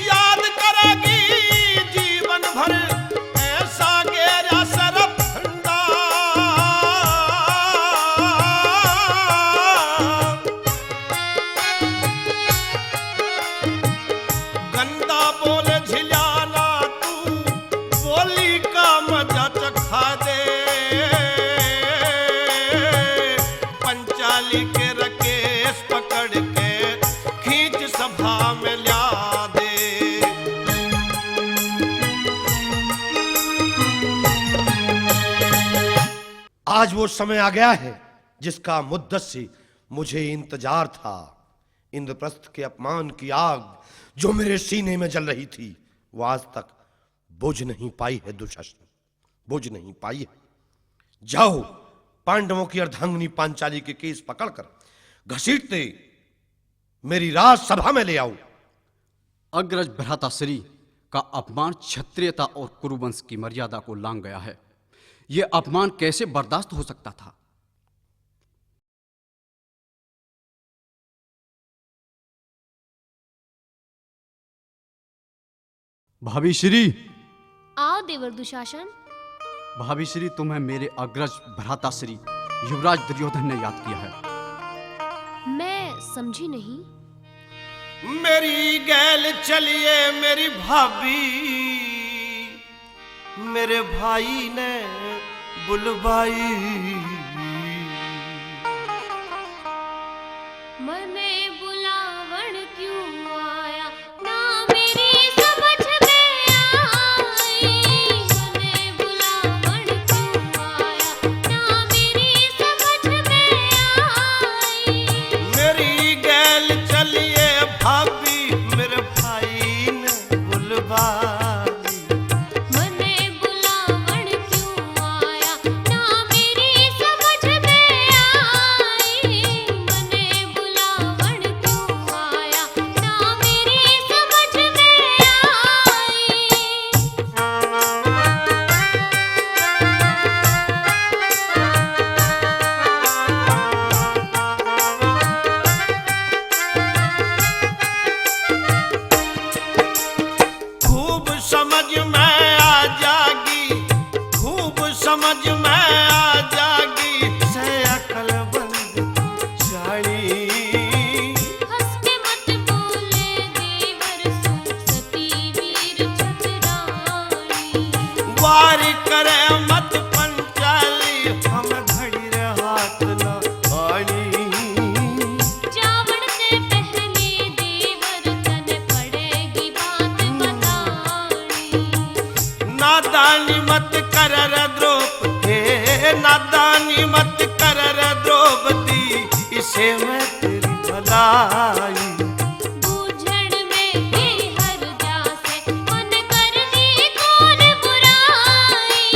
याद करेगी जीवन भर ऐसा गहरा सरफ ठंडा। गंदा बोले झिलाना तू, बोली का मजा चखा दे। पंचाली के रकेश पकड़ के खींच सभा में ला दे। आज वो समय आ गया है जिसका मुद्दत से मुझे इंतजार था। इंद्रप्रस्थ के अपमान की आग जो मेरे सीने में जल रही थी, वो आज तक बुझ नहीं पाई है दुशासन, बुझ नहीं पाई है। जाओ पांडवों की अर्धांगिनी पांचाली के केस पकड़कर घसीटते मेरी राजसभा में ले आओ। अग्रज भ्राताश्री का अपमान क्षत्रियता और कुरुवंश की मर्यादा को लांघ गया है। यह अपमान कैसे बर्दाश्त हो सकता था? भाभी श्री, आओ देवर दुशासन। भाभी श्री, तुम्हें मेरे अग्रज भ्राताश्री युवराज दुर्योधन ने याद किया है। मैं समझी नहीं। मेरी गैल चलिए मेरी भाभी, मेरे भाई ने बुलवाई। मने बुलावण क्यों आया, ना मेरी समझ में आई। मने बुलावण क्यों आया, ना मेरी समझ में आई। मेरी गैल चलिए भाभी, मेरे भाई ने बुलवाई। मने बुलावण क्यों आया, ना मेरी समझ में आई। मने बुलावण क्यों आया, ना मेरी समझ में आई। खूब समझ में आ जागी, खूब समझ में आ जागी, से अकल बंद जानी। हंस के मत बोले देवर सो, सती वीर छतरानी। वार करे मत पंचाली, हम घड़ी रे हाथ न आनी। जावण से पहले देवर तन पड़ेगी बात बतानी। नादानी मत कर रे द्रौपदी, नादानी मत कर रे द्रौपदी, इसे मैं तेरी भलाई। बूझड़ में भी हर जासे, मन करनी कौन बुराई।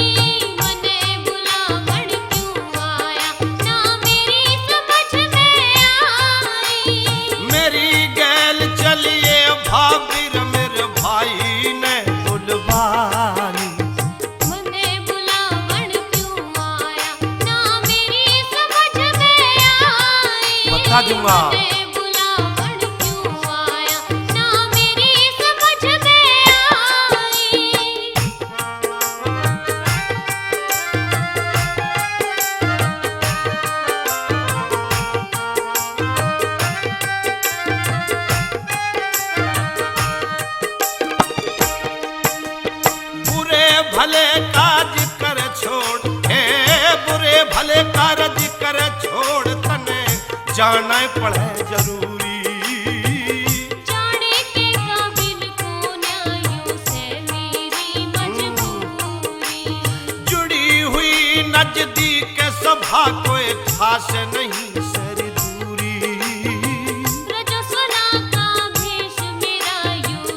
मने बुलावण क्यों आया, ना मेरी समझ में आई। मेरी गैल चलिए भाभी रे, मेरे भाई ने बुलवाई। मने बुलावण क्यों आया, ना मेरी समझ में आई। बता दूंगा। मने बुलावण क्यों आया, ना मेरी समझ में आई। बुरे भले काज कर छोड़, हे बुरे भले कारज कर छोड़, तने जाना पड़े जरूरी। जाने के काबिल को न्यायों से मेरी मजबूरी। जुड़ी हुई नजदीक सभा कोई खास नहीं सरी दूरी। रजस्वला का भेष मेरा यूं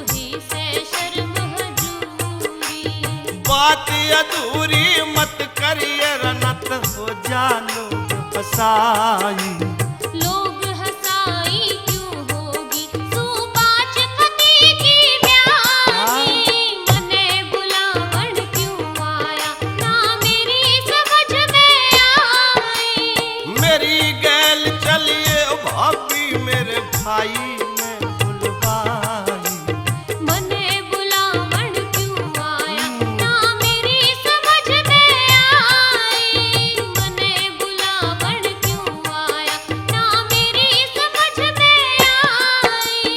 अधूरी मत करिए रनत हो जानो फसाई। लोग हंसाई क्यों होगी सुबाच पति की ब्याही। मने बुलावन क्यों आया ना मेरी समझ में आई। मेरी गैल चलिए भाभी मेरे भाई ने बुलवाई। मने बुलावन क्यों आया ना मेरी समझ में आई। मने बुलावन क्यों आया ना मेरी समझ में आई।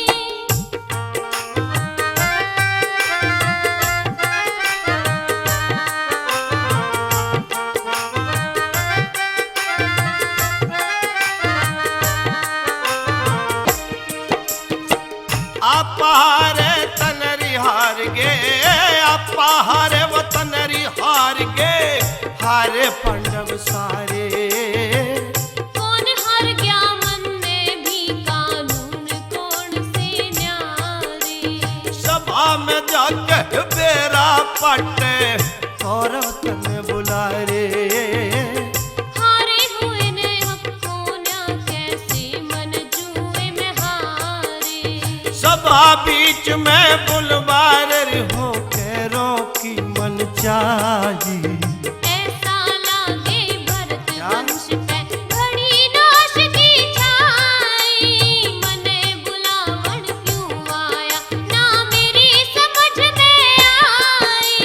अपारे तनरी हार गे, अपारे वो तनरी हार गे, हारे पांडव सारे। कौन हार गया मन में भी कानून कौन से न्यारे। सभा में जाके बेरा पटे कौरव तने बुला रे। हारे हुए ने हकों ना कैसे मन जुए में हारे। सभा बीच में बुलवार हो कैरो की मन चाही। ऐसा लागे भरत वंश पे घड़ी नाश की छाई। मने बुलावन क्यों आया ना मेरी समझ में आई।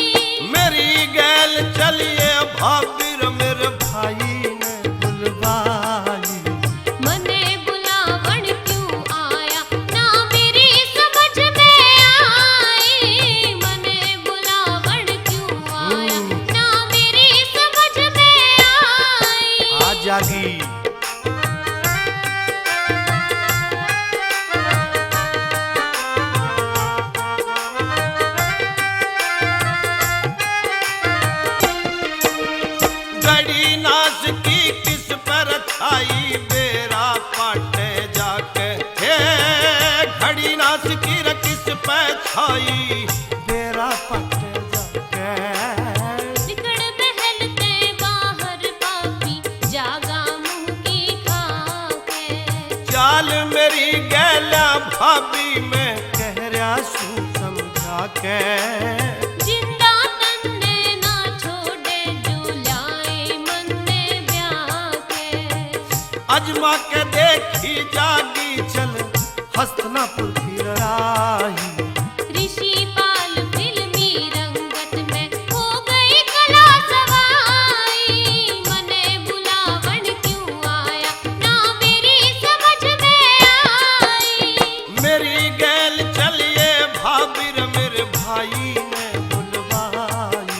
मेरी गैल चलिए भाभी मेरे भाई ने बुलवाई। मने बुलावन क्यों आया ना मेरी समझ में आई। मने बुलावन क्यों आया ना मेरी समझ में आई। आ जागी। गड़ी नाश की किस पर छाई बेरा पाटे जाके। हे घड़ी नाश की र किस पर छाई बेरा पाटे जाके। सिकड़ बहलते बाहर पापी जागा मुंह की खाके। चाल मेरी गैला भाभी में कह रहा सू समझा के। जिंदा तन्ने ना छोड़े जो लाए मन में ब्याह के। अजमा के देखी जागी चल हस्तनापुर की लड़ाई। ऋषि पाल फिल्मी रंगत में हो गई कला सवाई। मने बुलावन क्यों आया ना मेरी समझ में आई। मेरी गैल चलिए भाभी रे मेरे भाई ने बुलवाई।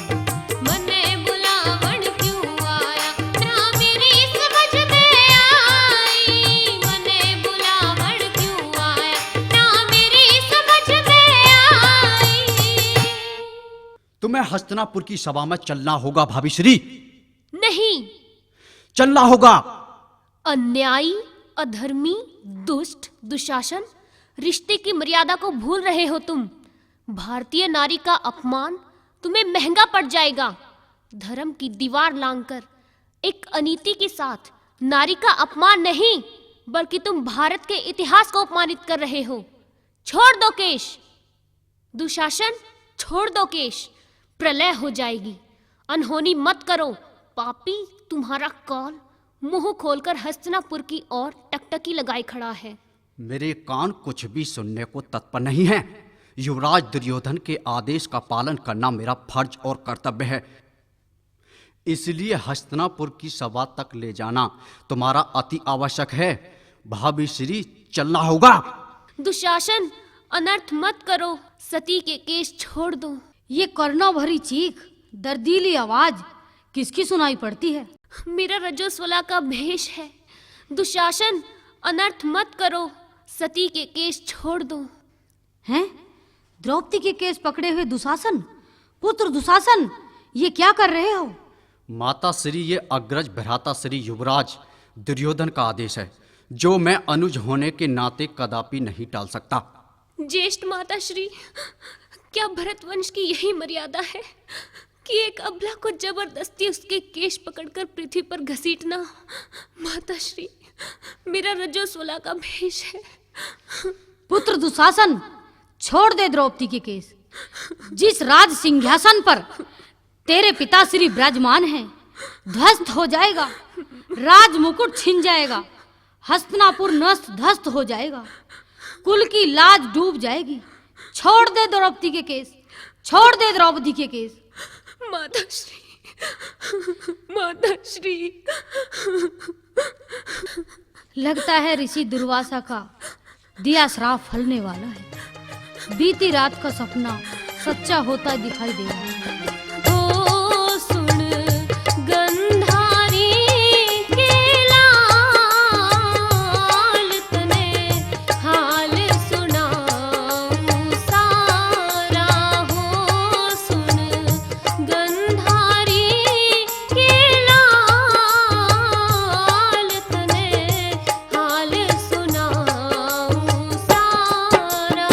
मने बुलावन क्यों आया ना मेरी समझ में आई। मने बुलावन क्यों आया ना मेरी समझ में आई। तुम्हें हस्तिनापुर की सभा में चलना होगा भाभीश्री। नहीं, चलना होगा। अन्यायी, अधर्मी, दुष्ट, दुशासन, रिश्ते की मर्यादा को भूल रहे हो तुम। भारतीय नारी का अपमान तुम्हें महंगा पड़ जाएगा। धर्म की दीवार लांघकर एक अनीति के साथ नारी का अपमान नहीं बल्कि तुम भारत के इतिहास को अपमानित कर रहे हो। छोड़ दो केश। दुशासन, छोड़ दो केश। प्रलय हो जाएगी। अनहोनी मत करो। पापी तुम्हारा कौल मुंह खोलकर हस्तिनापुर की ओर टकटकी लगाए खड़ा है। मेरे कान कुछ भी सुनने को तत्पर नहीं है। युवराज दुर्योधन के आदेश का पालन करना मेरा फर्ज और कर्तव्य है। इसलिए हस्तिनापुर की सभा तक ले जाना तुम्हारा अति आवश्यक है। भाभीश्री, चलना होगा। दुशासन, अनर्थ मत करो। सती के केश छोड़ दो। ये करुणा भरी चीख, दर्दीली आवाज किसकी सुनाई पड़ती है? मेरा रजोस्वला का भेष है। दुशासन, अनर्थ मत करो। सती के केश छोड़ दो। हैं? द्रौपदी के केस पकड़े हुए दुशासन, पुत्र दुशासन, ये क्या कर रहे हो? माता श्री, ये अग्रज भ्राता श्री युवराज दुर्योधन का आदेश है जो मैं अनुज होने के नाते कदापि नहीं टाल सकता। ज्येष्ठ माता श्री, क्या भरत वंश की यही मर्यादा है? कि एक अबला को जबरदस्ती उसके केश पकड़कर पृथ्वी पर घसीटना माताश्री मेरा रजोस्वला का भेष है। पुत्र दुशासन, छोड़ दे द्रौपदी के केस। जिस राज सिंहासन पर तेरे पिता श्री विराजमान हैं, ध्वस्त हो जाएगा, राज मुकुट छिन जाएगा, हस्तिनापुर नष्ट ध्वस्त हो जाएगा, कुल की लाज डूब जाएगी। छोड़ दे द्रौपदी के केस, छोड़ दे द्रौपदी के केस। माताश्री लगता है ऋषि दुर्वासा का दिया श्राप फलने वाला है। बीती रात का सपना सच्चा होता दिखाई दे रहा है। ओ सुन गंधारी के लाल तने हाल सुनाऊं सारा। हो सुन गंधारी के लाल तने हाल सुनाऊं सारा।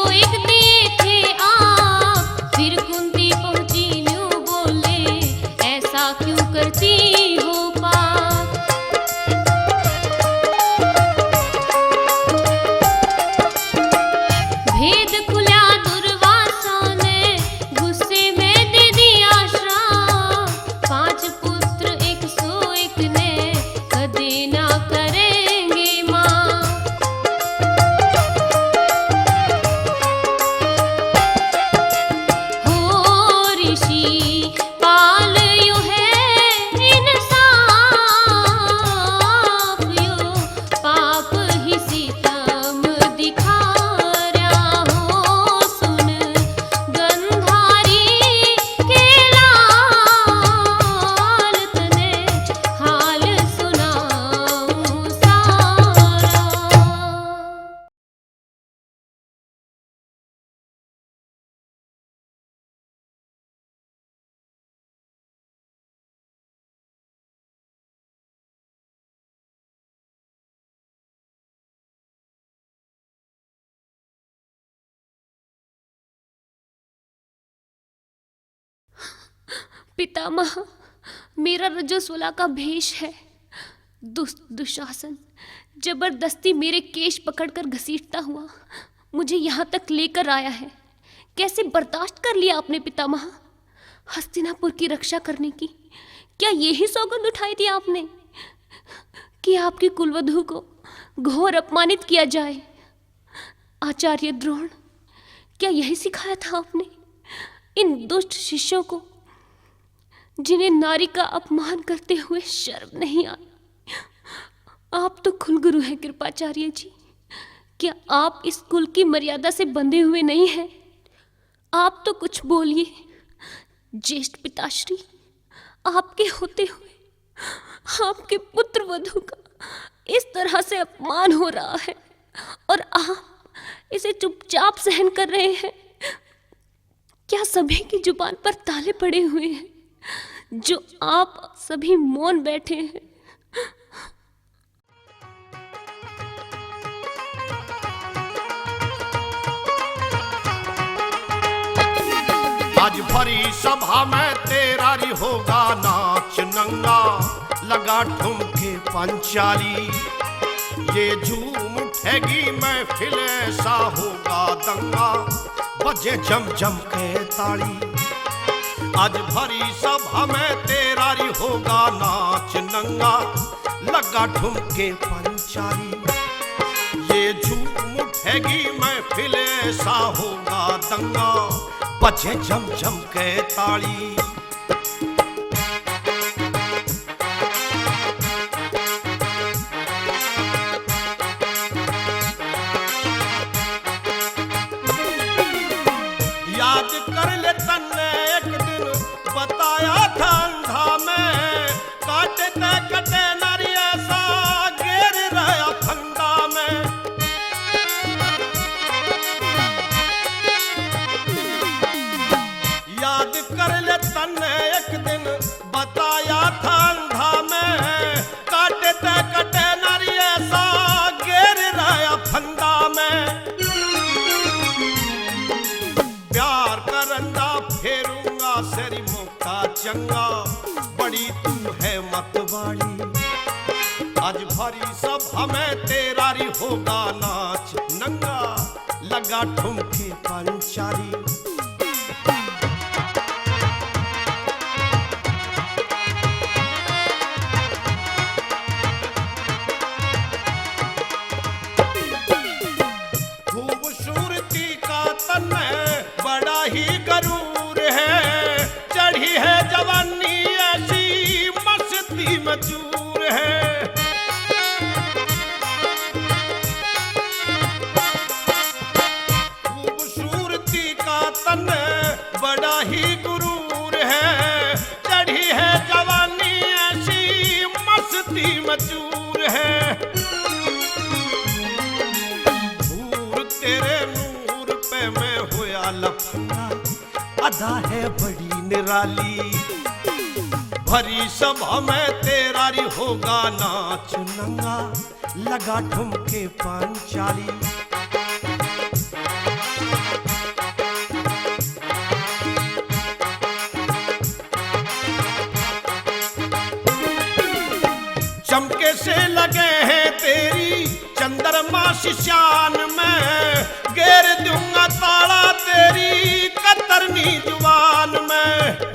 101 दिए थे आप, फिर कुंती पहुंची न्यू बोले ऐसा क्यों करती हो पाप। भेद खुला दुर्वासा ने गुस्से में दे दिया श्राप, 5 पुत्र 101 ने कभी ना करेंगे मां। हो ऋषि पाल यो है इंसाफ, यो पाप ही सितम दिखा रहा हो। सुन गंधारी के लाल तने हाल सुनाऊं सारा। पितामह, मेरा रजस्वला का भेष है। दुष्ट दुशासन जबरदस्ती मेरे केश पकड़कर घसीटता हुआ मुझे यहाँ तक लेकर आया है। कैसे बर्दाश्त कर लिया आपने पितामह? हस्तिनापुर की रक्षा करने की क्या यही सौगंध उठाई थी आपने कि आपकी कुलवधू को घोर अपमानित किया जाए? आचार्य द्रोण, क्या यही सिखाया था आपने इन दुष्ट शिष्यों को, जिन्हें नारी का अपमान करते हुए शर्म नहीं आई? आप तो कुलगुरु हैं कृपाचार्य जी, क्या आप इस कुल की मर्यादा से बंधे हुए नहीं हैं? आप तो कुछ बोलिए। ज्येष्ठ पिताश्री, आपके होते हुए आपके पुत्र वधू का इस तरह से अपमान हो रहा है और आप इसे चुपचाप सहन कर रहे हैं। क्या सभी की जुबान पर ताले पड़े हुए हैं जो आप सभी मौन बैठे हैं? आज भरी सभा में तेरा री होगा नाच नंगा, लगा ठुमके पंचाली, ये झूम उठेगी महफिल ऐसा होगा दंगा, बजे जम जम के ताड़ी। आज भरी सभा में तेरा री होगा नाच नंगा, लगा ठुमके पंचाली, ये झूम उठेगी महफिल ऐसा होगा दंगा, बजे जम जम के ताड़ी। याद कर ले तन्ने एक दिन बताया था अंधा में, काटते कटे नारी ऐसा घेर रहा फंदा में। याद कर ले तन्ने एक दिन बताया था अंधा में, काटते कटे नारी ऐसा घेर रहा फंदा में। प्यार करंदा फेरूंगा सेरी मौका चंगा, बड़ी तू है मतवाड़ी। आज भरी सभा में तेरा री होगा नाच नंगा, लगा ठुमके पंचाली। खूबसूरती का तन बड़ा ही गरूर है, चढ़ी है जवानी ऐसी मस्ती में चूर है। खूबसूरती का तन बड़ा ही गुरूर है, चढ़ी है जवानी ऐसी मस्ती में चूर है। नूर तेरे नूर पे मैं होया लफंगा, अदा है बड़ी निराली। भरी सभा में तेरा री होगा नाच नंगा, लगा ठुमके पंचाली। शान में, घेर दूंगा ताला तेरी कतरनी जुबान में।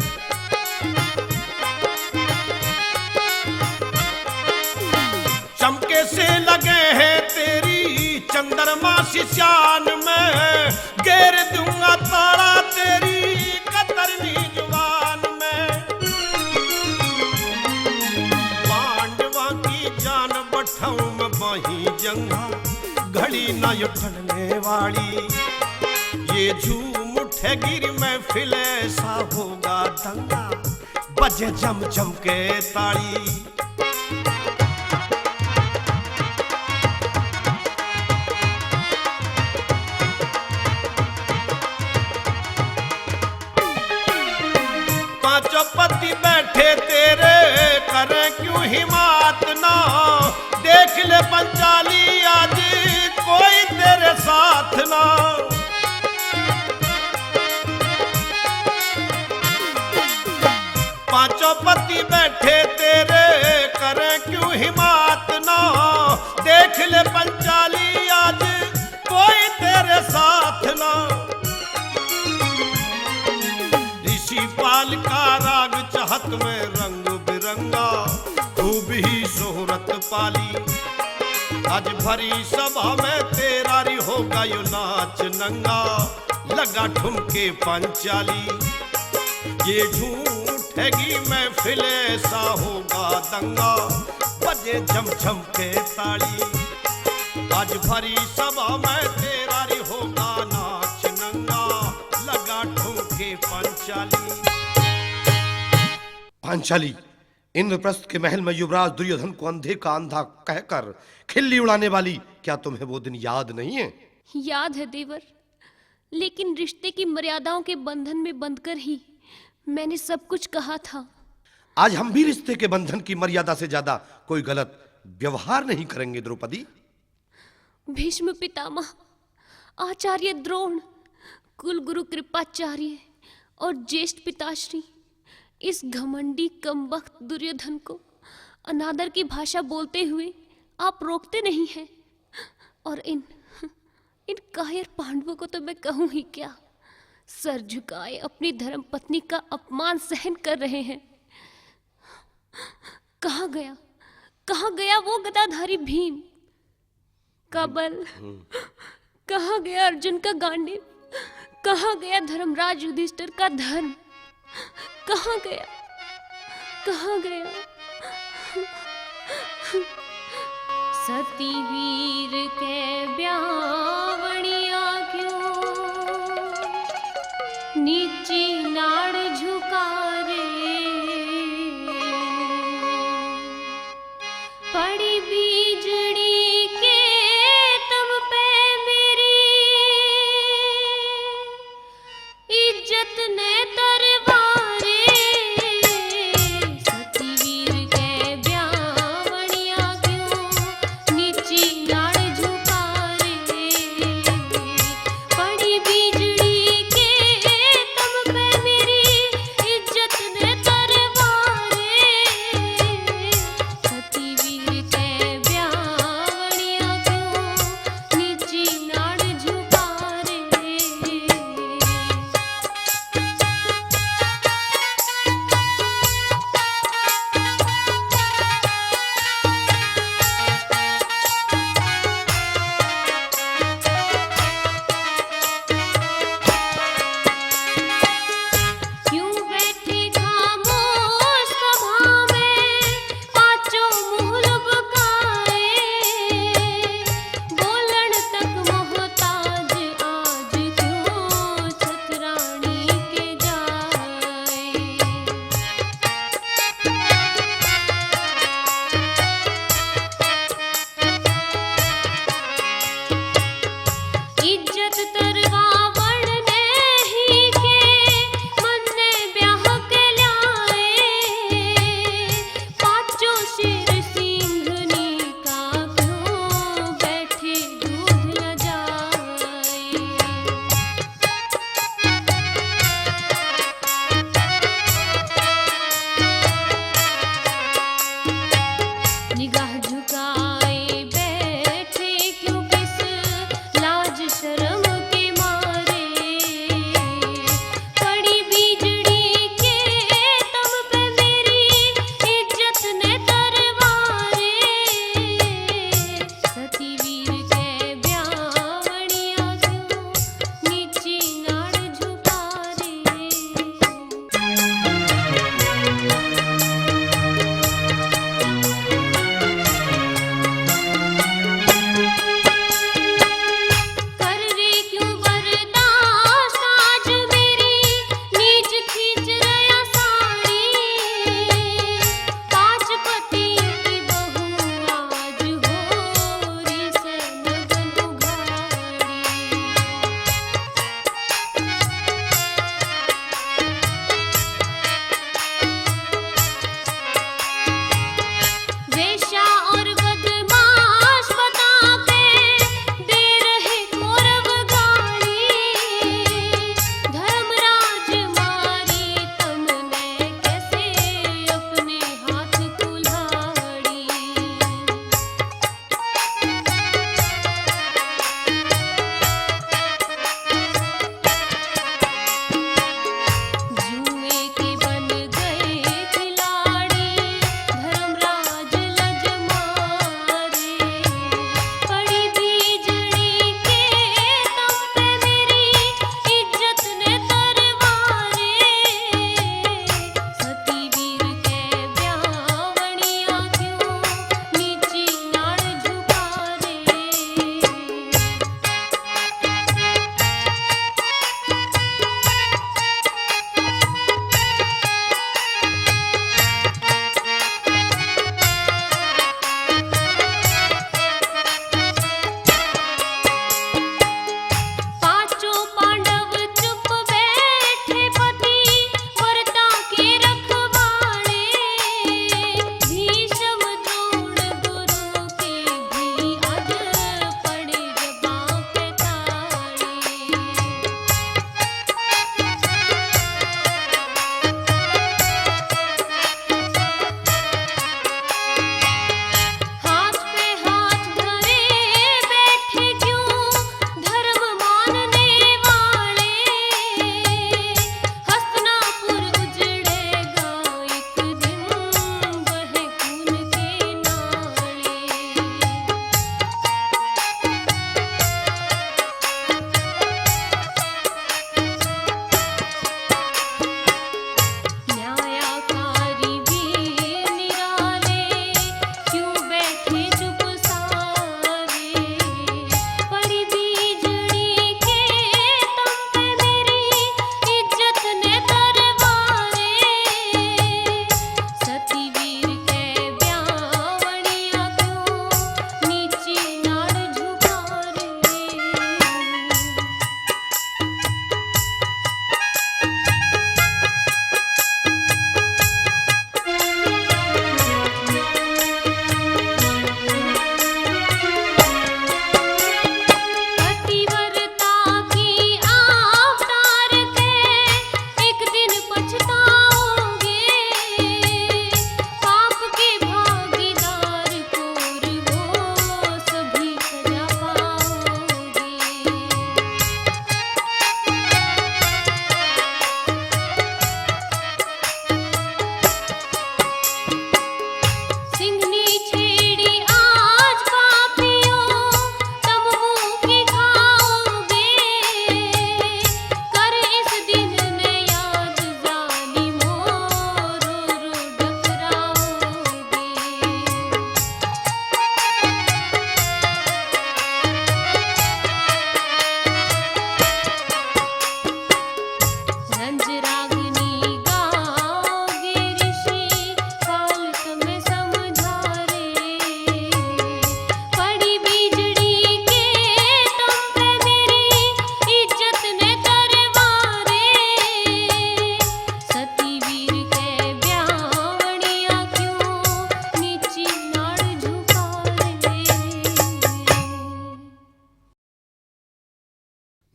चमके से लगे हैं तेरी चंद्रमा सी शान में, घेर दूंगा ताला तेरी कतरनी जुबान में। पांडवा की जान बठाऊं मैं बाही जंगा, घड़ी न उठने वाली ये झूम उठेगी महफिल ऐसा होगा दंगा, बजे जम जम के ताड़ी। पांचों पति बैठे तेरे करें क्यों हिम्मत ना, देख ले पंचाली आज कोई तेरे साथ ना। पांचों पति बैठे तेरे करें क्यों हिम्मत ना, देख ले पंचाली आज कोई तेरे साथ ना। ऋषि पाल का राग चाहत में रंग बिरंगा, खूब ही शोहरत पाली। आज भरी सभा में तेरा री होगा यो नाच नंगा, लगा ठुमके पंचाली। ये झूम उठेगी महफिल ऐसा होगा दंगा, बजे झम झम के ताली। आज भरी सभा में तेरा री होगा नाच नंगा, लगा ठुमके पंचाली। पांचाली, इंद्रप्रस्थ के महल में युवराज दुर्योधन को अंधे का अंधा कहकर खिल्ली उड़ाने वाली, क्या तुम्हें वो दिन याद नहीं है? याद है देवर, लेकिन रिश्ते की मर्यादाओं के बंधन में बंधकर ही मैंने सब कुछ कहा था। आज हम भी रिश्ते के बंधन की मर्यादा से ज्यादा कोई गलत व्यवहार नहीं करेंगे द्रौपदी। भीष्म पितामह, आचार्य द्रोण, कुलगुरु कृपाचार्य और ज्येष्ठ पिताश्री, इस घमंडी कमबख्त दुर्योधन को अनादर की भाषा बोलते हुए आप रोकते नहीं हैं। और इन कायर पांडवों को तो मैं कहूं ही क्या, सर झुकाए अपनी धर्म पत्नी का अपमान सहन कर रहे हैं। कहाँ गया वो गदाधारी भीम का बल, कहाँ गया अर्जुन का गांडीव, कहाँ गया धर्मराज युधिष्ठिर का धर्म, कहाँ गया। सती वीर के ब्यावणिया क्यों, नीची नाड़ झुका रे, पड़ी बीजड़ी के तम पे मेरी, इज्जत ने तरवारे। सती वीर के ब्यावणिया क्यों, नीची नाड़ झुका रे,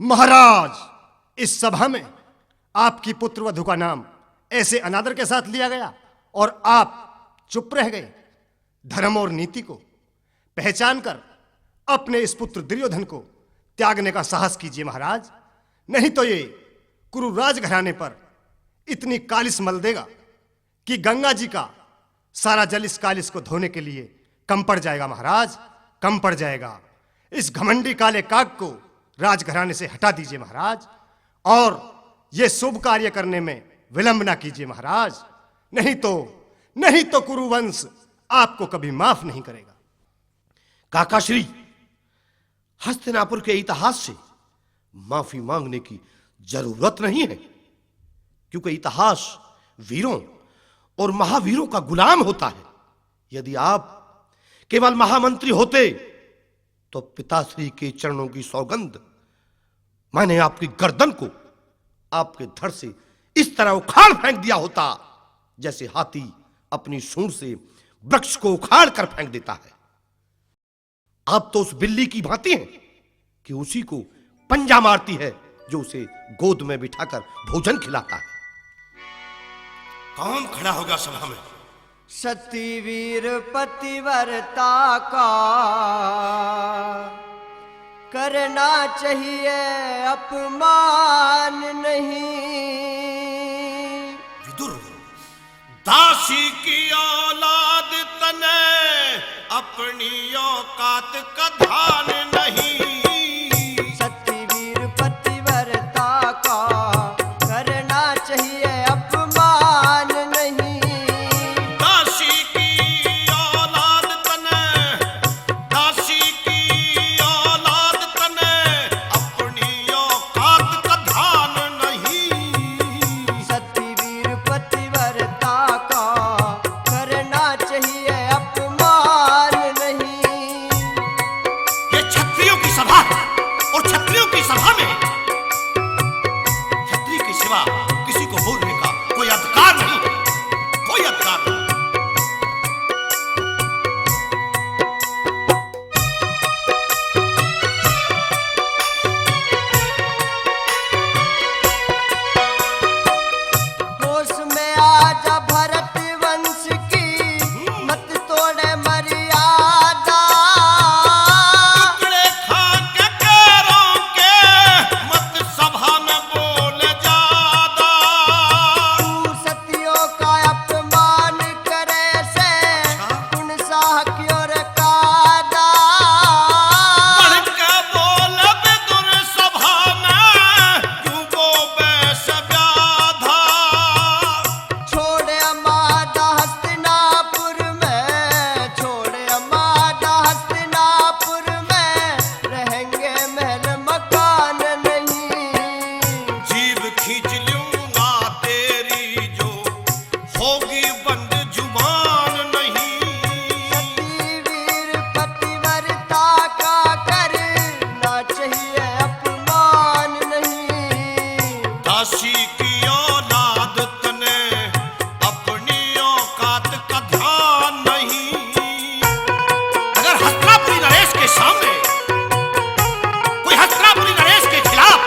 महाराज, इस सभा में आपकी पुत्र वधू का नाम ऐसे अनादर के साथ लिया गया और आप चुप रह गए। धर्म और नीति को पहचान कर अपने इस पुत्र दुर्योधन को त्यागने का साहस कीजिए महाराज, नहीं तो ये कुरु राजघराने पर इतनी कालिस मल देगा कि गंगा जी का सारा जल इस कालिस को धोने के लिए कम पड़ जाएगा महाराज, कम पड़ जाएगा। इस घमंडी काले काग को राजघराने से हटा दीजिए महाराज, और ये शुभ कार्य करने में विलंब ना कीजिए महाराज, नहीं तो कुरुवंश आपको कभी माफ नहीं करेगा। काकाश्री, हस्तिनापुर के इतिहास से माफी मांगने की जरूरत नहीं है, क्योंकि इतिहास वीरों और महावीरों का गुलाम होता है। यदि आप केवल महामंत्री होते तो पिताश्री के चरणों की सौगंध, मैंने आपकी गर्दन को आपके धड़ से इस तरह उखाड़ फेंक दिया होता जैसे हाथी अपनी सूंड से वृक्ष को उखाड़ कर फेंक देता है। आप तो उस बिल्ली की भांति हैं कि उसी को पंजा मारती है जो उसे गोद में बिठाकर भोजन खिलाता है। कौन खड़ा होगा सभा में? सती वीर पतिव्रता का करना चाहिए अपमान नहीं। विदुर, दासी की औलाद तने अपनी औकात का ध्यान नहीं। सती वीर पतिव्रता का करना चाहिए अपमान नहीं। दासी की औलाद तने, दासी की औलाद तने अपनी औकात का ध्यान नहीं। सती वीर पतिव्रता का करना चाहिए अपमान नहीं। ये क्षत्रियों की सभा है, और क्षत्रियों की सभा में क्षत्रिय के सिवा किसी को बोलने का कोई अधिकार नहीं है, कोई अधिकार नहीं। होश में आजा भरत वंश की, मत तोड़े मर्यादा। टुकड़े खा के पैरों के मत सभा में बोल ज्यादा। तू सतियों का अपमान करे से उन साह की ओर कादा। बढ़ के बोल विदुर सभा में, क्यों वो बैस व्याधा। छोड़े अमादा हस्तिनापुर में, छोड़े अमादा हस्तिनापुर में, रहेंगे महल मकान नहीं। जीभ खींच लूंगा तेरी जो होगी बंद जुबान नहीं। सती वीर पतिव्रता का करना चाहिए अपमान नहीं। दासी की औलाद तने अपनी औकात का ध्यान नहीं। अगर हस्तिनापुरी नरेश के सामने कोई हस्तिनापुरी नरेश के खिलाफ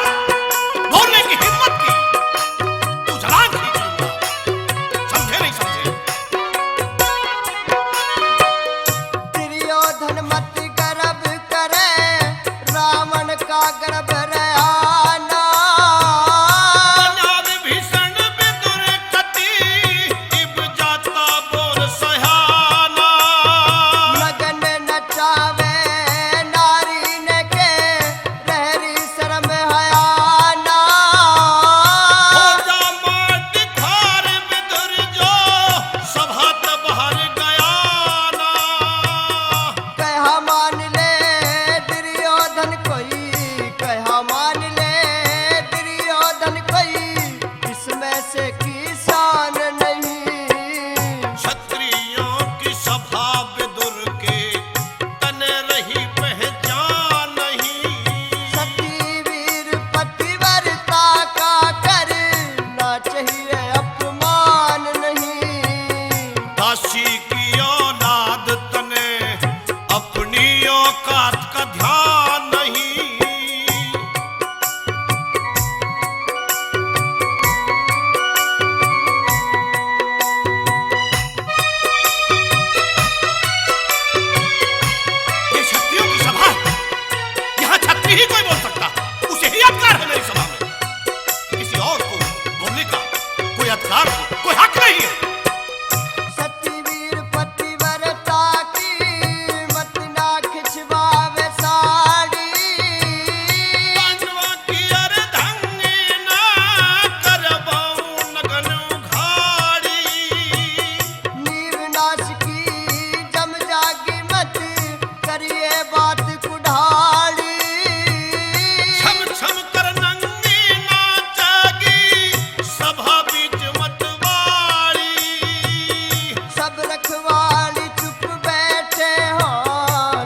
बोलने की हिम्मत की तो जलान खींच लूंगा। समझे नहीं समझे? दुर्योधन मत गर्भ करे, रावण का गर्भ रहाना। पंजाब नहीं है। सतीवीर पतिव्रता की मत ना खिंचवावे साड़ी। पांडवा की अर्धंगी ना करबऊ नगन उघाड़ी। नीव नाश की जम जागी मत करिए बात कुढ़ाड़ी। छम छम कर नंगी नाचेगी सभा बीच मतवाड़ी। सब रखवाली चुप बैठे हो,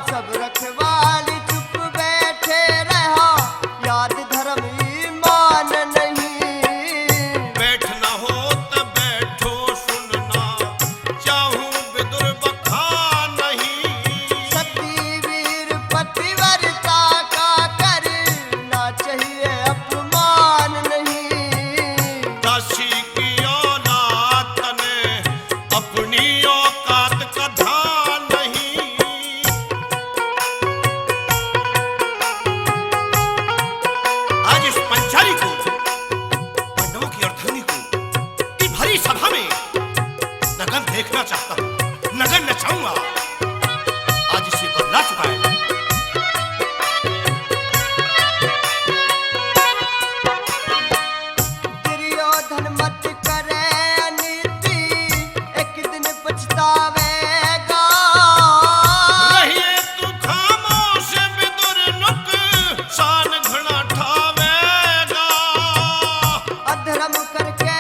सब रखवाली चुप बैठे रहो, याद धर्म ईमान नहीं। बैठना हो त बैठो सुनना चाहूं विदुर बखा नहीं। सतीवीर पतिव्रता का करना चाहिए अपमान नहीं। दासी की औलाद तने अपनी औकात का ध्यान नहीं। आज इस पंचारी को, पांडवों की अर्धंगी को की भरी सभा में नगन देखना चाहता हूं, नगन नचाऊंगा। आज इसे बदला चुका है। दुर्योधन मत करे अनीति, एक दिन पछतावेगा। रहिए तू खामोश विदुर नुकसान घना ठावेगा। अधर्म करके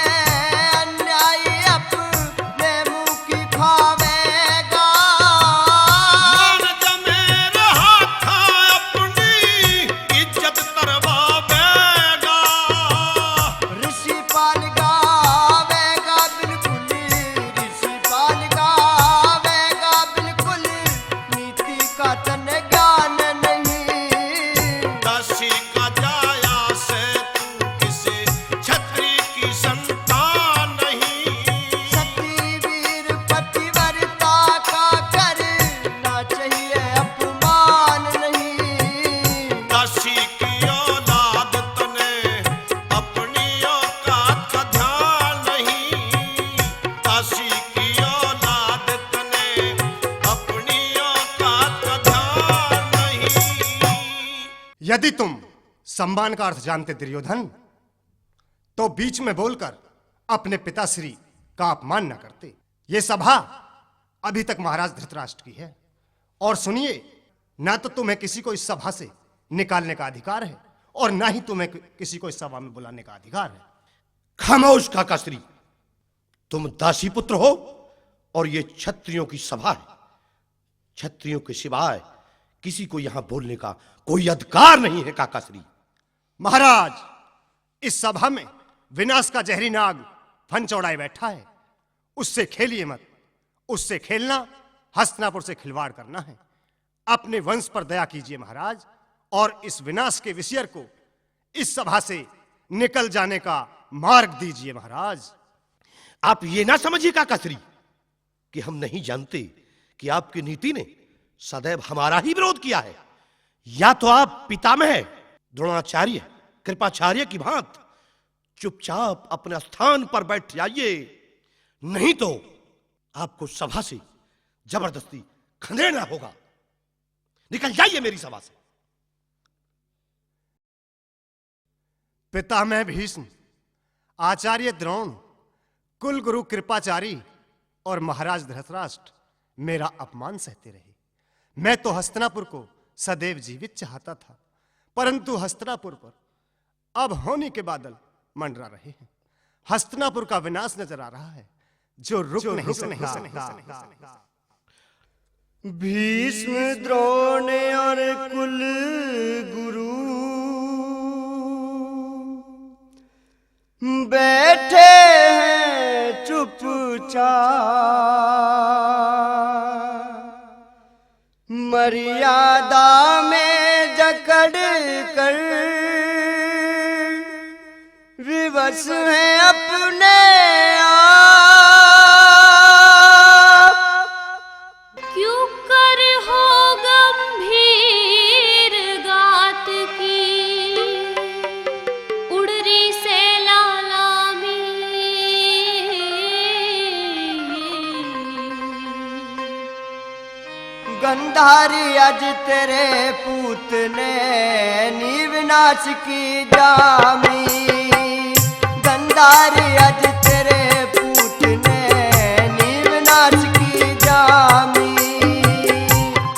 अन्यायी अपने मुंह की खावेगा। मान जमे रहा था अपनी इज्जत तरवावेगा। ऋषि पाल गावेगा बिल्कुल, ऋषि पाल गावेगा बिल्कुल, नीति का तन ज्ञान नहीं। दासी का जाया से तू किसी छत्री की संतान नहीं। सतीवीर पतिव्रता का करना चाहिए अपमान नहीं। दासी की औलाद तने अपनी औकात का ध्यान नहीं। दासी की औलाद तने अपनी औकात का ध्यान नहीं। यदि तुम सम्मान का अर्थ जानते दुर्योधन, तो बीच में बोलकर अपने पिताश्री का अपमान न करते। ये सभा अभी तक महाराज धृतराष्ट्र की है, और सुनिए, ना तो तुम्हें किसी को इस सभा से निकालने का अधिकार है, और ना ही तुम्हें किसी को इस सभा में बुलाने का अधिकार है। खामोश काकाश्री, तुम दासी पुत्र हो और ये क्षत्रियों की सभा है। क्षत्रियों के सिवाय किसी को यहां बोलने का कोई अधिकार नहीं है काकाश्री। महाराज, इस सभा में विनाश का जहरी नाग फन चौड़ाए बैठा है, उससे खेलिए मत। उससे खेलना हस्तिनापुर से खिलवाड़ करना है। अपने वंश पर दया कीजिए महाराज, और इस विनाश के विषयर को इस सभा से निकल जाने का मार्ग दीजिए महाराज। आप ये ना समझिए काकाश्री कि हम नहीं जानते कि आपकी नीति ने सदैव हमारा ही विरोध किया है। या तो आप पितामह द्रोणाचार्य कृपाचार्य की भांति चुपचाप अपने स्थान पर बैठ जाइए, नहीं तो आपको सभा से जबरदस्ती खदेड़ना होगा। निकल जाइए मेरी सभा से। पितामह भीष्म, आचार्य द्रोण, कुल गुरु कृपाचारी और महाराज धृतराष्ट्र मेरा अपमान सहते रहे। मैं तो हस्तिनापुर को सदैव जीवित चाहता था, परंतु हस्तिनापुर पर अब होने के बादल मंडरा रहे हैं। हस्तिनापुर का विनाश नजर आ रहा है, जो रुक नहीं सकता। भीष्म द्रोण और कुल गुरु बैठे हैं चुपचाप, मर्यादा में जकड़ कर विवश हैं अपने आप। क्यों कर हो गंभीर गात की, उड़री से लालामी गंधारी अज तेरे पूत ने नीव नाच की जामी। गंधारी अज तेरे पूत ने नीव नाच की जामी।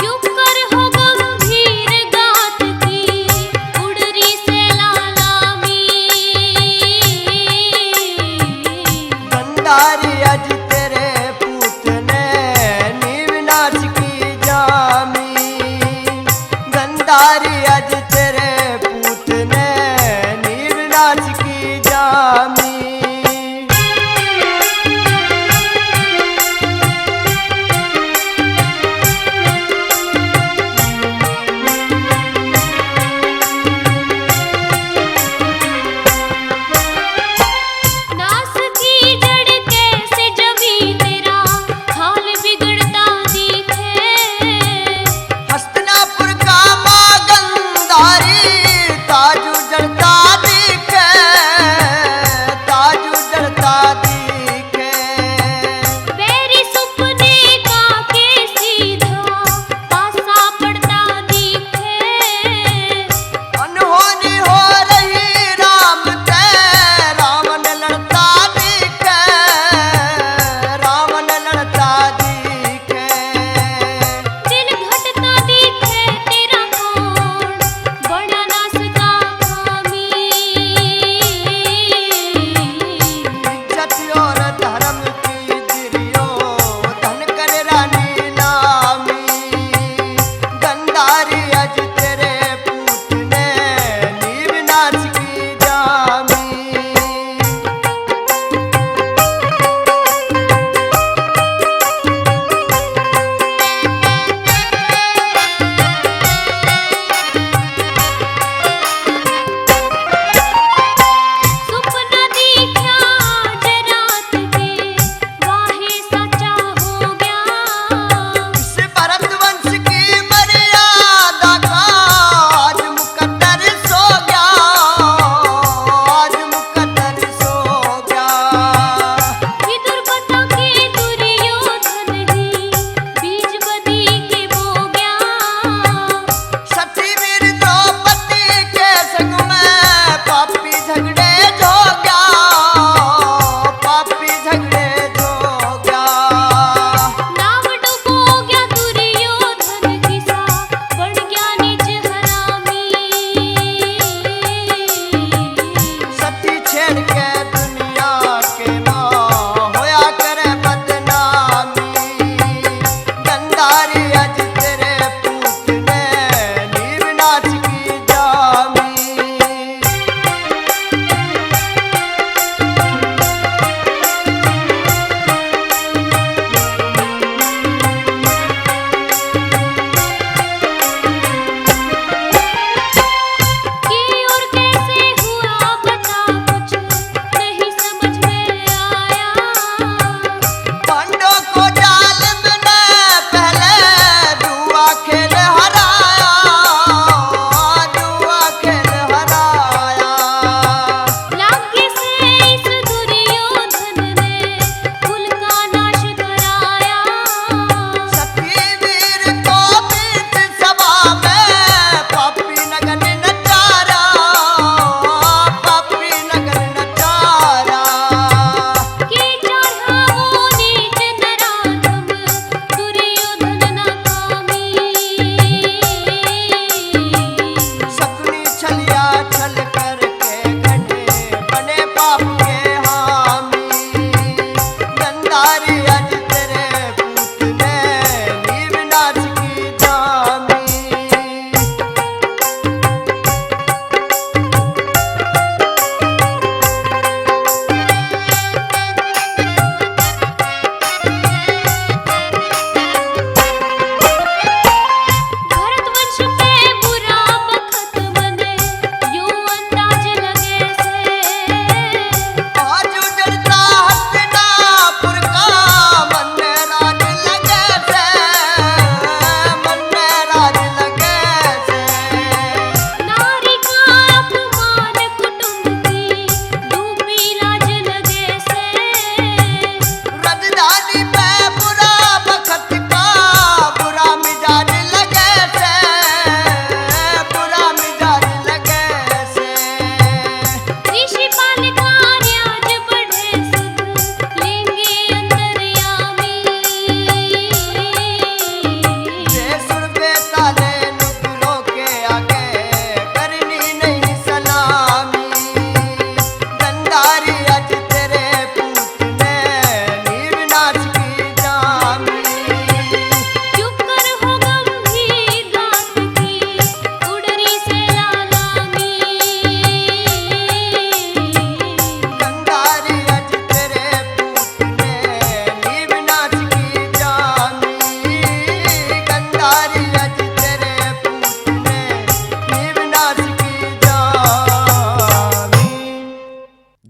चुप कर हो गंभीर गात की उड़री से लालामी। गंधारी अज तेरे पूत ने नीव नाच की जामी। गंधारी अज तेरे पूत ने नीव नाच की जामी। नास की जड़ कैसे जमी तेरा हाल बिगड़ता दिखे। हस्तिनापुर का माँ गंधारी ताजू जड़ता दिखे।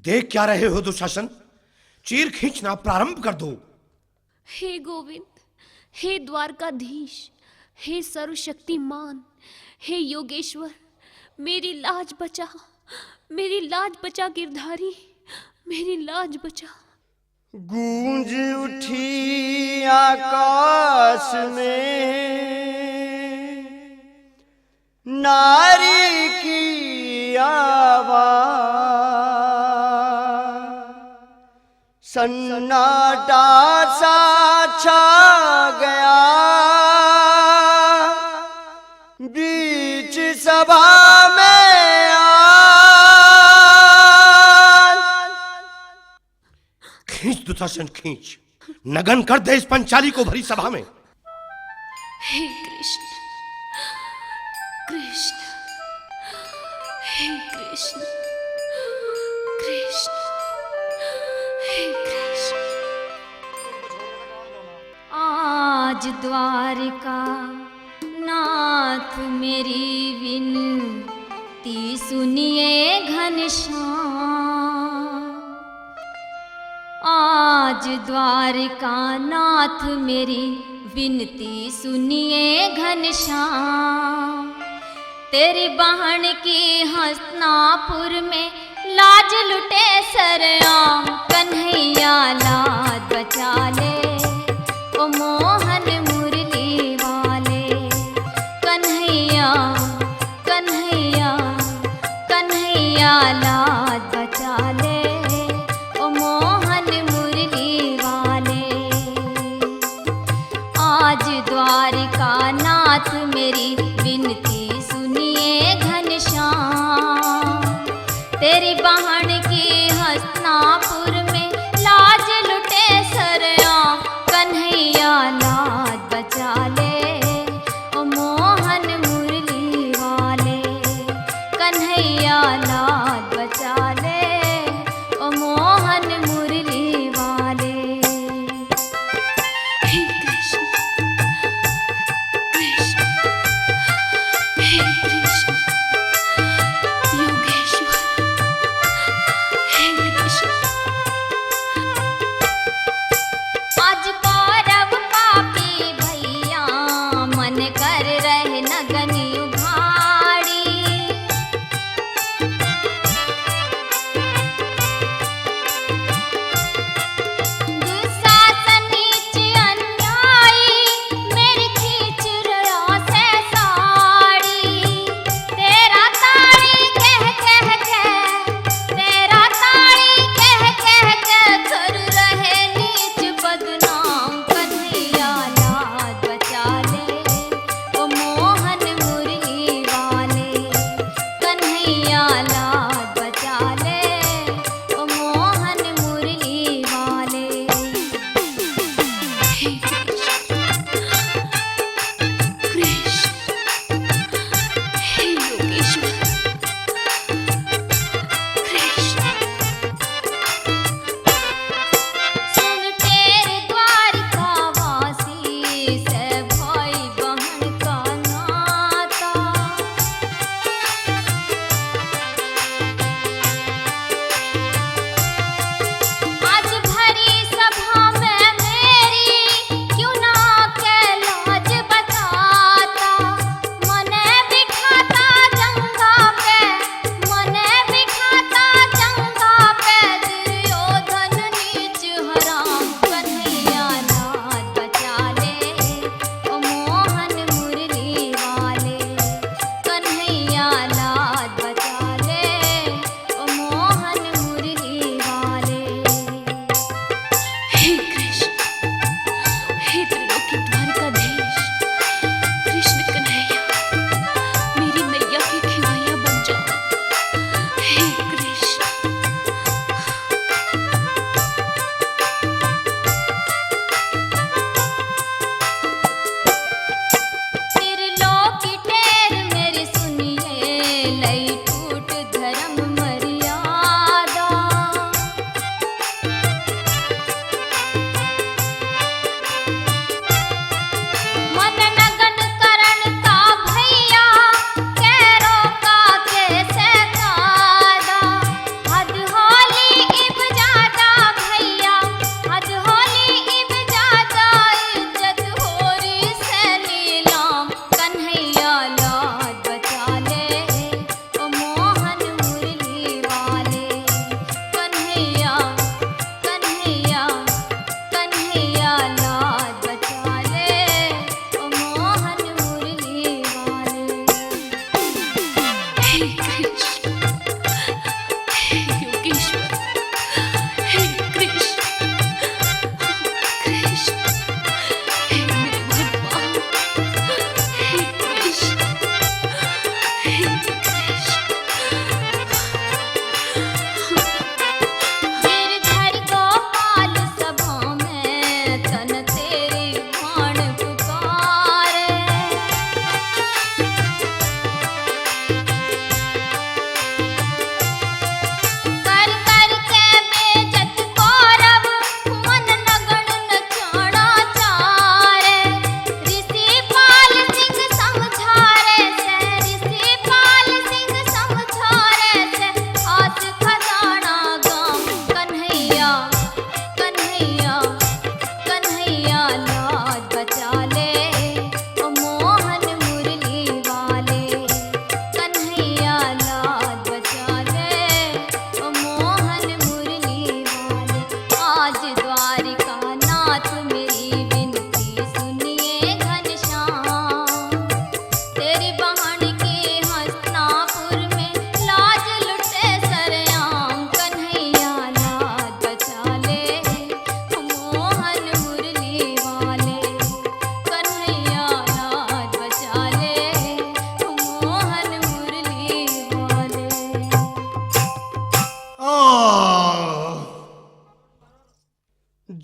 देख क्या रहे हो दुशासन? चीर खींचना प्रारंभ कर दो। हे गोविंद, हे द्वारकाधीश, हे सर्वशक्तिमान, हे योगेश्वर, मेरी लाज बचा, मेरी लाज बचा गिरधारी, मेरी लाज बचा। गूंज उठी आकाश में नारी की आवाज, सन्नाटा सा छा गया बीच सभा में खींच दुशासन खींच, नगन कर दे इस पंचाली को भरी सभा में। हे कृष्ण, कृष्ण, हे कृष्ण, कृष्ण, हे कृष्ण। आज द्वारिका नाथ मेरी विनती सुनिए घनश्याम। आज द्वारिका नाथ मेरी विनती सुनिए घनश्याम। तेरी बहन की हस्तिनापुर में लाज लुटे सरेआम। कन्हैया लाज बचा ले ओ मोहन मुरली वाले। कन्हैया कन्हैया कन्हैया लाज बचा ले ओ मोहन मुरली वाले। आज द्वारिका नाथ मेरी विनती सुनिए घनश्याम। तेरी बहन की हस्तिनापुर में लाज लुटे सरेआम। कन्हैया लाज बचा ले ओ मोहन मुरली वाले। कन्हैया लाज बचा ले ओ मोहन मुरली वाले। हे कृष्ण, कृष्ण, हे कृष्ण, योगेश्वर, हे कृष्ण।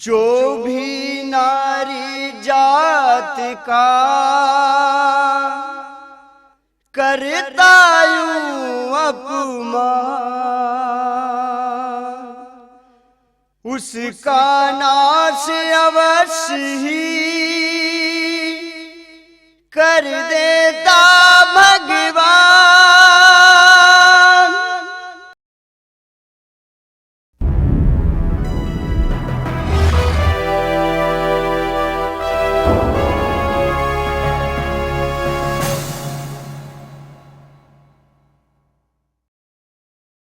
जो भी नारी जात का करता यूं अपमान, उसका नाश अवश्य ही कर देता भगवान।